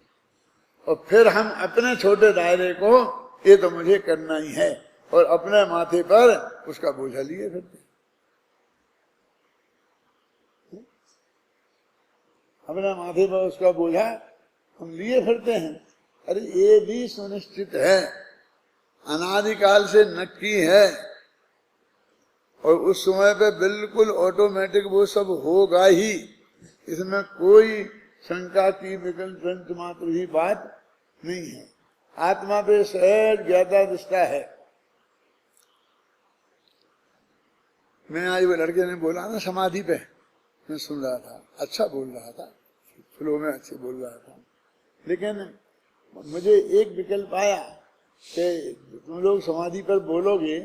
और फिर हम अपने छोटे दायरे को ये तो मुझे करना ही है, और अपने माथे पर उसका बोझा लिए फिरते, अपने माथे पर उसका बोझा हम लिए फिरते हैं। अरे ये भी सुनिश्चित है, अनादिकाल से नक्की है, और उस समय पे बिल्कुल ऑटोमेटिक वो सब होगा ही, इसमें कोई शंका की विकल्प मात्र ही बात नहीं है। आत्मा पे सहज ज्ञाता दृष्टा है। मैं आज वो लड़के ने बोला ना समाधि पे, मैं सुन रहा था, अच्छा बोल रहा था, फ्लो में अच्छे बोल रहा था, लेकिन मुझे एक विकल्प आया कि तुम लोग समाधि पर बोलोगे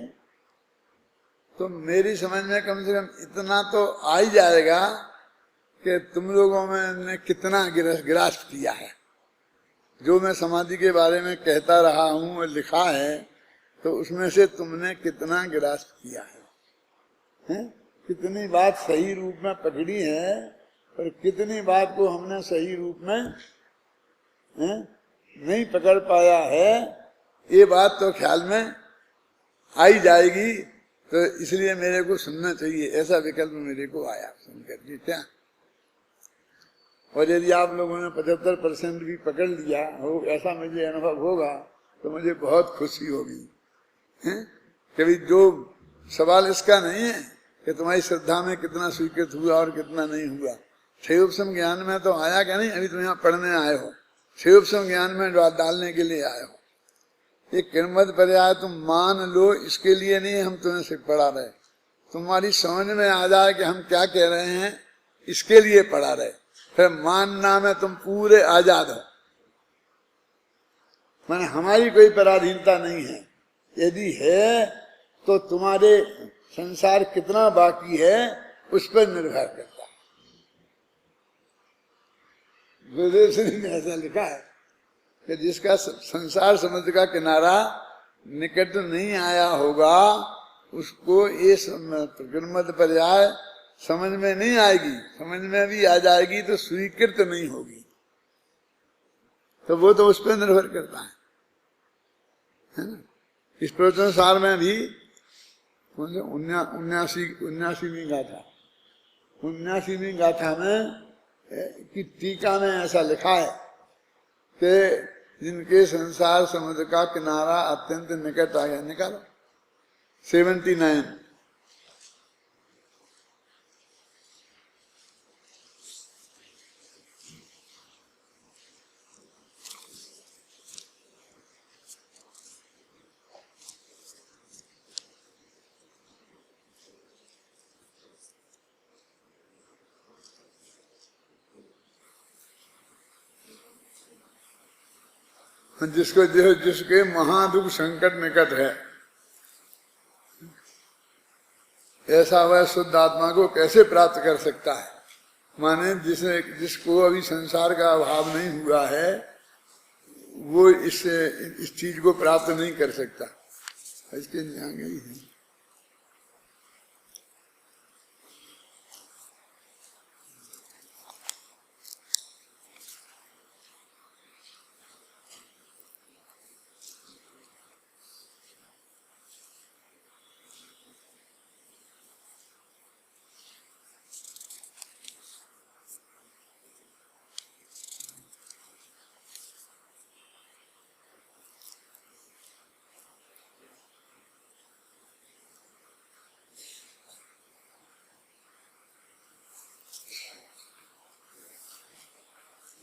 तो मेरी समझ में कम से कम इतना तो आ ही जाएगा कि तुम लोगों में ने कितना ग्रास्प किया है। जो मैं समाधि के बारे में कहता रहा हूँ और लिखा है, तो उसमें से तुमने कितना ग्रास्प किया है? कितनी बात सही रूप में पकड़ी है और कितनी बात को हमने सही रूप में नहीं पकड़ पाया है, ये बात तो ख्याल में आई जाएगी। तो इसलिए मेरे को सुनना चाहिए, ऐसा विकल्प मेरे को आया सुनकर जी क्या। और यदि आप लोगों ने 75% भी पकड़ लिया हो, ऐसा मुझे अनुभव होगा, तो मुझे बहुत खुशी होगी। कभी जो सवाल इसका नहीं है कि तुम्हारी श्रद्धा में कितना स्वीकृत हुआ और कितना नहीं हुआ। क्षयोपशम ज्ञान में तो आया क्या नहीं, अभी तुम यहाँ पढ़ने आए हो, क्षयोपशम ज्ञान में डालने के लिए आए हो। ये क्रमबद्ध पर्याय तुम मान लो, इसके लिए नहीं हम तुम्हें सिर्फ पढ़ा रहे, तुम्हारी समझ में आ जाए कि हम क्या कह रहे हैं, इसके लिए पढ़ा रहे। फिर मानना में तुम पूरे आजाद हो, माने हमारी कोई पराधीनता नहीं है। यदि है तो तुम्हारे संसार कितना बाकी है उस पर निर्भर करता है। गुरुदेव श्री ने ऐसा लिखा है कि जिसका संसार समुद्र का किनारा निकट नहीं आया होगा, उसको ये क्रमबद्ध पर्याय समझ में नहीं आएगी, समझ में भी आ जाएगी तो स्वीकृत नहीं होगी। तो वो तो उस पर निर्भर करता है ना। इस प्रवचन सार में भी 79वीं गाथा, 79वीं गाथा में की टीका में ऐसा लिखा है कि जिनके संसार समुद्र का किनारा अत्यंत निकट आ गया, निकालो 79। जिसको जिसके महादुख संकट निकट है, ऐसा वह शुद्ध आत्मा को कैसे प्राप्त कर सकता है। माने जिसको अभी संसार का अभाव नहीं हुआ है, वो इस चीज को प्राप्त नहीं कर सकता। इसके आगे ही है।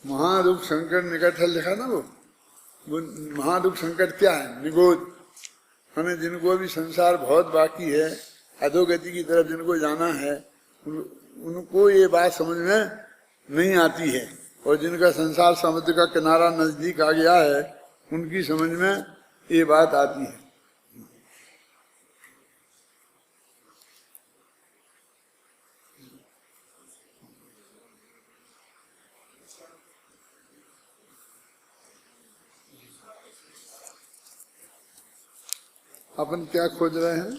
महादुख संकट निकट है लिखा ना वो महादुख संकट क्या है? निगोद। हमें जिनको भी संसार बहुत बाकी है, अधोगति की तरफ जिनको जाना है, उनको ये बात समझ में नहीं आती है, और जिनका संसार समुद्र का किनारा नजदीक आ गया है उनकी समझ में ये बात आती है। अपन क्या खोज रहे हैं?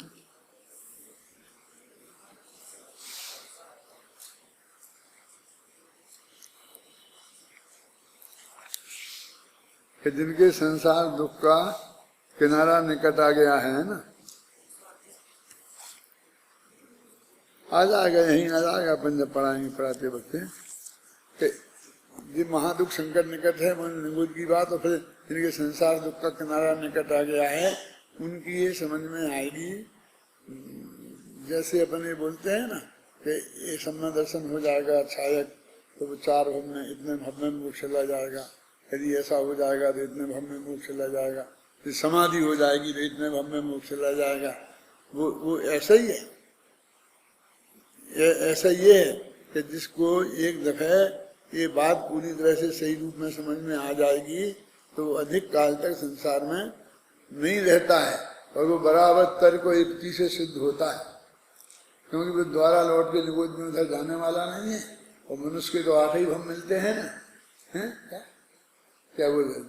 कि जिनके संसार दुख का किनारा निकट आ गया है ना, आ जाएगा, यहीं आ जाएगा अपन जब पढ़ाएंगे पढ़ाते वक्त कि ये महादुख संकट निकट है मन निगुद की बात, और फिर जिनके संसार दुख का किनारा निकट आ गया है उनकी ये समझ में आएगी। जैसे अपन ये बोलते हैं ना कि ये सम्मा दर्शन हो जाएगा छायक तो वो 4 भव में इतने भव में मोक्ष चला जाएगा, यदि ऐसा हो जाएगा तो इतने भव में मोक्ष चला जाएगा, फिर समाधि हो जाएगी तो इतने भव में मोक्ष चला जाएगा। वो ऐसा ही है, ऐसा ये है कि जिसको एक दफे ये बात पूरी तरह से सही रूप में समझ में आ जाएगी तो अधिक काल तक संसार में नहीं रहता है, और वो बराबर तर्क और युक्ति से सिद्ध होता है, क्योंकि वो द्वारा लौट के निगोद में उधर जाने वाला नहीं है, और मनुष्य के तो 8 ही भव मिलते हैं ना। हैं क्या बोल रहे?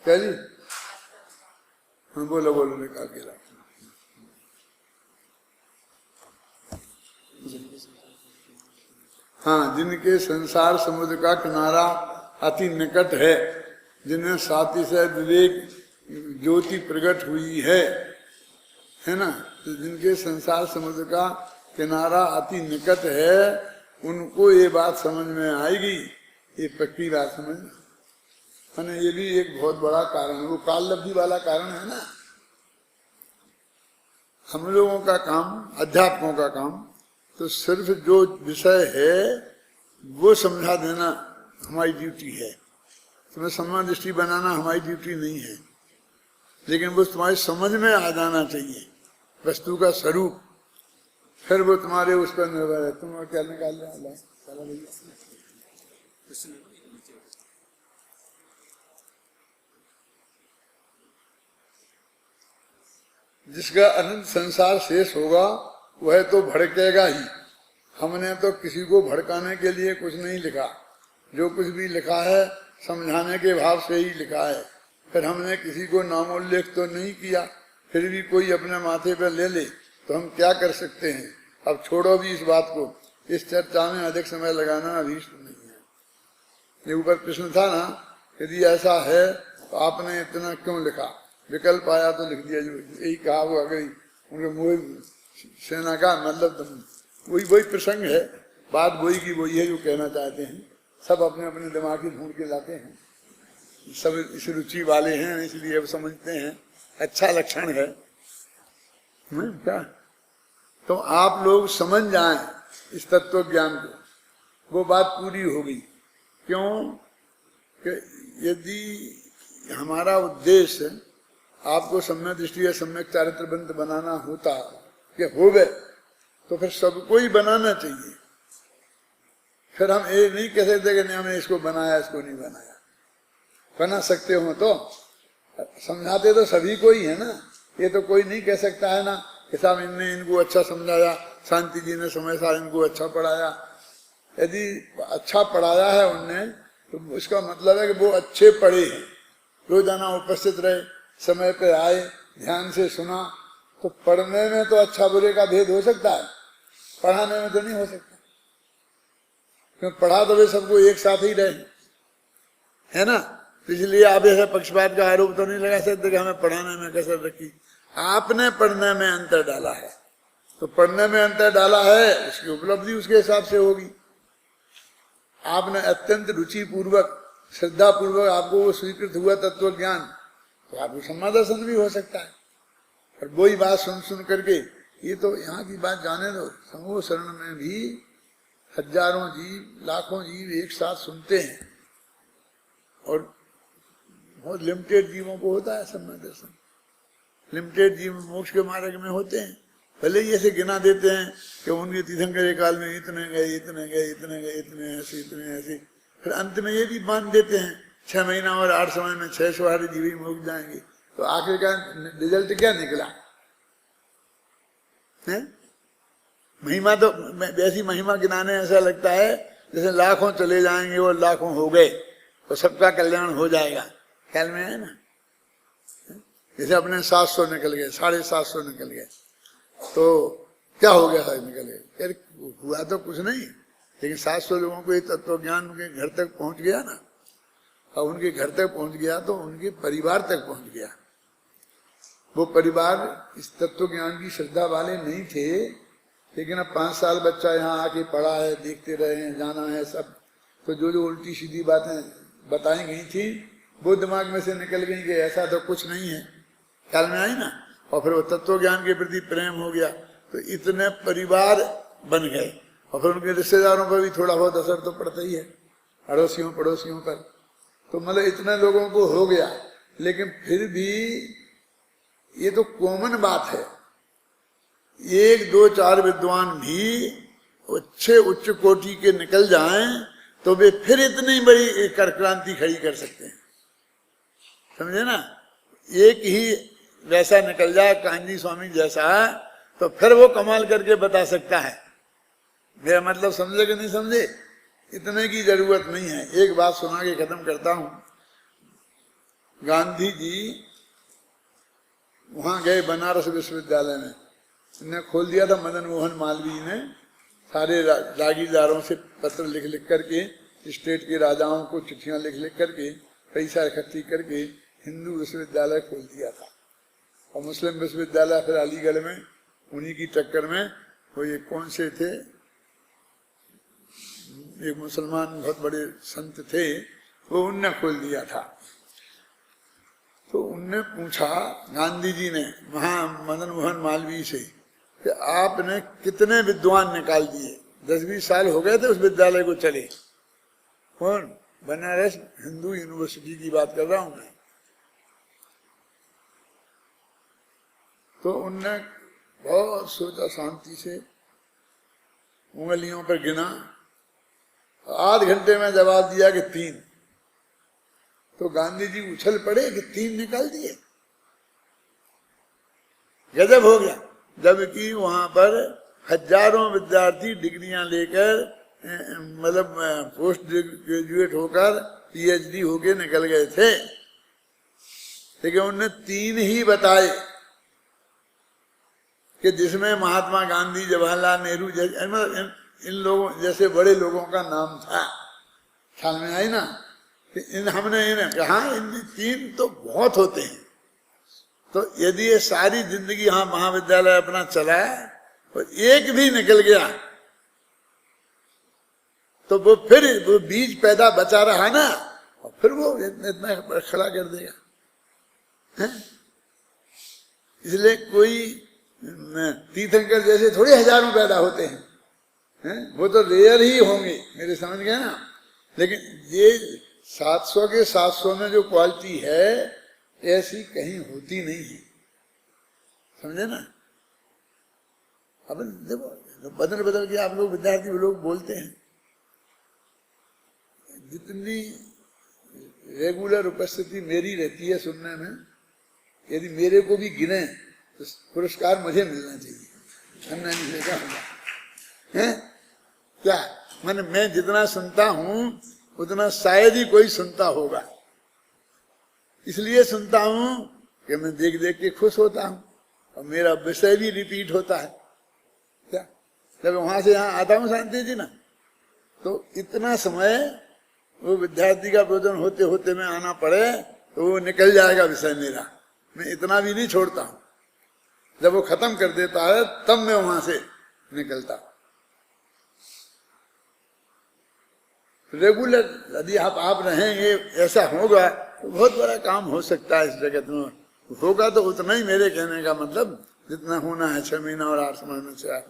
क्या जी? हाँ बोलो बोलो, निकाल के रख। हाँ, जिनके संसार समुद्र का किनारा अति निकट है, जिनमें साथी से विवेक ज्योति प्रकट हुई है ना, तो जिनके संसार समुद्र का किनारा अति निकट है उनको ये बात समझ में आएगी। ये पक्की बात समझना, ये भी एक बहुत बड़ा कारण है, वो काल लब्धि वाला कारण है ना। हम लोगों का काम, अध्यात्मों का काम तो सिर्फ जो विषय है वो समझा देना हमारी ड्यूटी है, तुम्हें सम्मान दृष्टि बनाना हमारी ड्यूटी नहीं है, लेकिन वो तुम्हारी समझ में आ जाना चाहिए वस्तु का स्वरूप, फिर वो तुम्हारे उस पर निर्भर है। तुम क्या निकाल रहे हो? जिसका अनंत संसार शेष होगा वह तो भड़केगा ही। हमने तो किसी को भड़काने के लिए कुछ नहीं लिखा, जो कुछ भी लिखा है समझाने के भाव से ही लिखा है। फिर हमने किसी को नामोल्लेख तो नहीं किया, फिर भी कोई अपने माथे पर ले ले तो हम क्या कर सकते हैं। अब छोड़ो भी इस बात को, इस चर्चा में अधिक समय लगाना अभीष्ट नहीं है। ये ऊपर प्रश्न था ना, यदि ऐसा है तो आपने इतना क्यों लिखा, विकल्प आया तो लिख दिया। जो यही कहा वो अगर उनके मोह सेना का मतलब वही प्रसंग है, बात वही की वही है जो कहना चाहते हैं। सब अपने अपने दिमाग की ढूंढ के लाते हैं, सब इस रुचि वाले हैं इसलिए अब समझते हैं, अच्छा लक्षण है क्या। तो आप लोग समझ जाएं इस तत्व ज्ञान को, वो बात पूरी होगी। क्यों कि यदि हमारा उद्देश्य आपको सम्यक दृष्टि या सम्यक चारित्रबंध बनाना होता कि हो गए तो फिर सबको ही बनाना चाहिए। फिर हम ये नहीं कह सकते कि नहीं हमने इसको बनाया इसको नहीं बनाया। बना सकते हो तो समझाते तो सभी को ही है ना, ये तो कोई नहीं कह सकता है ना कि साहब इनने इनको अच्छा समझाया, शांति जी ने समय सार इनको अच्छा पढ़ाया। यदि अच्छा पढ़ाया है उनने तो इसका मतलब है कि वो अच्छे पढ़े हैं, रोजाना उपस्थित रहे, समय पे आए, ध्यान से सुना। तो पढ़ने में तो अच्छा बुरे का भेद हो सकता है, पढ़ाने में तो नहीं हो सकता, क्योंकि पढ़ा तो वे सबको एक साथ ही रहे है ना। इसलिए आप ऐसा पक्षपात का आरोप तो नहीं लगा सकते कि हमें पढ़ाने में कसर रखी। आपने पढ़ने में अंतर डाला है, तो पढ़ने में अंतर डाला है उसकी उपलब्धि उसके हिसाब से होगी। आपने अत्यंत रुचि पूर्वक श्रद्धा पूर्वक आपको वो स्वीकृत हुआ तत्व ज्ञान, तो आपको सम्मादर्शन भी हो सकता है। और वही बात सुन सुन करके, ये तो यहाँ की बात जाने दो, समूह शरण में भी हजारों जीव, लाखों जीव एक साथ सुनते हैं, और बहुत लिमिटेड जीवों को होता है सम्यक दर्शन। लिमिटेड जीव मोक्ष के मार्ग में होते हैं, भले ही ऐसे गिना देते हैं कि उनके तीर्थंकर काल में इतने गए, इतने गए, इतने गए, इतने ऐसे, इतने ऐसे, फिर अंत में ये भी मान देते हैं 6 महीना और 8 समय में 6 सवारी जीव ही मोक्ष जाएंगे। तो आखिर का रिजल्ट क्या निकला है? महिमा तो वैसी महिमा गिनाने ऐसा लगता है जैसे लाखों चले जाएंगे और लाखों हो गए तो सबका कल्याण हो जाएगा, ख्याल में है ना। जैसे अपने 700 निकल गए, 750 निकल गए, तो क्या हो गया है? निकल गए, यार हुआ तो कुछ नहीं, लेकिन 700 लोगों को ये तत्व ज्ञान उनके घर तक पहुंच गया ना। और उनके घर तक पहुंच गया तो उनके परिवार तक पहुंच गया। वो परिवार इस तत्व ज्ञान की श्रद्धा वाले नहीं थे, लेकिन अब 5 साल बच्चा यहाँ आके पढ़ा है, देखते रहे हैं, जाना है सब, तो जो उल्टी सीधी बातें बताई गई थी वो दिमाग में से निकल गई कि ऐसा तो कुछ नहीं है, ख्याल में आई ना। और फिर वो तत्व ज्ञान के प्रति प्रेम हो गया, तो इतने परिवार बन गए। और फिर उनके रिश्तेदारों पर भी थोड़ा बहुत असर तो पड़ता ही है, अड़ोसियों पड़ोसियों पर। तो मतलब इतने लोगों को हो गया, लेकिन फिर भी ये तो कॉमन बात है। 1, 2, 4 विद्वान भी अच्छे उच्च कोटि के निकल जाएं तो वे फिर इतनी बड़ी कर क्रांति खड़ी कर सकते हैं, समझे ना। एक ही वैसा निकल जाए कांजी स्वामी जैसा, तो फिर वो कमाल करके बता सकता है। मेरा मतलब समझे कि नहीं समझे? इतने की जरूरत नहीं है। एक बात सुना के खत्म करता हूं। गांधी जी वहां गए बनारस विश्वविद्यालय में, उन्हें खोल दिया था मदन मोहन मालवीय ने, सारे जागीरदारों से पत्र लिख लिख करके, स्टेट के राजाओं को चिट्ठियां लिख लिख करके, पैसा इकट्ठी करके हिंदू विश्वविद्यालय खोल दिया था। और मुस्लिम विश्वविद्यालय फिर अलीगढ़ में, उन्हीं की टक्कर में वो ये कौन से थे, एक मुसलमान बहुत बड़े संत थे, वो उनने खोल दिया था। तो उनने पूछा गांधी जी ने मदन मोहन मालवीय से कि आपने कितने विद्वान निकाल दिए? 10-20 साल हो गए थे उस विद्यालय को चले। कौन? बनारस हिंदू यूनिवर्सिटी की बात कर रहा हूं मैं। तो उनने बहुत सोचा, शांति से उंगलियों पर गिना, आध घंटे में जवाब दिया कि 3। तो गांधी जी उछल पड़े कि 3 निकाल दिए, गजब हो गया। जबकि वहां पर हजारों विद्यार्थी डिग्रियां लेकर, मतलब पोस्ट ग्रेजुएट होकर, पीएचडी होके निकल गए थे, लेकिन उन्होंने 3 ही बताए कि जिसमें महात्मा गांधी, जवाहरलाल नेहरू जैसे इन लोगों जैसे बड़े लोगों का नाम था। ख्याल में आई ना? हमने इन्हें कहा इन 3 तो बहुत होते हैं। तो यदि ये सारी जिंदगी यहाँ महाविद्यालय अपना चला और एक भी निकल गया, तो वो फिर वो बीज पैदा बचा रहा ना, और फिर वो इतना खड़ा कर देगा, है? इसलिए कोई तीर्थंकर जैसे थोड़े हजारों पैदा होते हैं, वो तो रेयर ही होंगे, मेरे समझ गए ना। लेकिन ये 700 के 700 में जो क्वालिटी है, ऐसी कहीं होती नहीं है, समझे ना। अब देखो बदल बदल के आप लोग विद्यार्थी लोग बोलते हैं, जितनी रेगुलर उपस्थिति मेरी रहती है सुनने में, यदि मेरे को भी गिने तो पुरस्कार मुझे मिलना चाहिए, हमने नहीं देखा होगा, है क्या? मैं जितना सुनता हूं उतना शायद ही कोई सुनता होगा। इसलिए सुनता हूं कि मैं देख देख के खुश होता हूं, और मेरा विषय भी रिपीट होता है। क्या जब वहां से यहाँ आता हूँ शांति जी ना, तो इतना समय वो विद्यार्थी का भोजन होते होते मैं आना पड़े तो वो निकल जाएगा विषय मेरा। मैं इतना भी नहीं छोड़ता हूँ, जब वो खत्म कर देता है तब मैं वहां से निकलता हूँ। रेगुलर यदि आप रहेंगे, ऐसा होगा तो बहुत बड़ा काम हो सकता है इस जगत में। होगा तो उतना ही, मेरे कहने का मतलब जितना होना है 6 महीना और 8 महीने से आप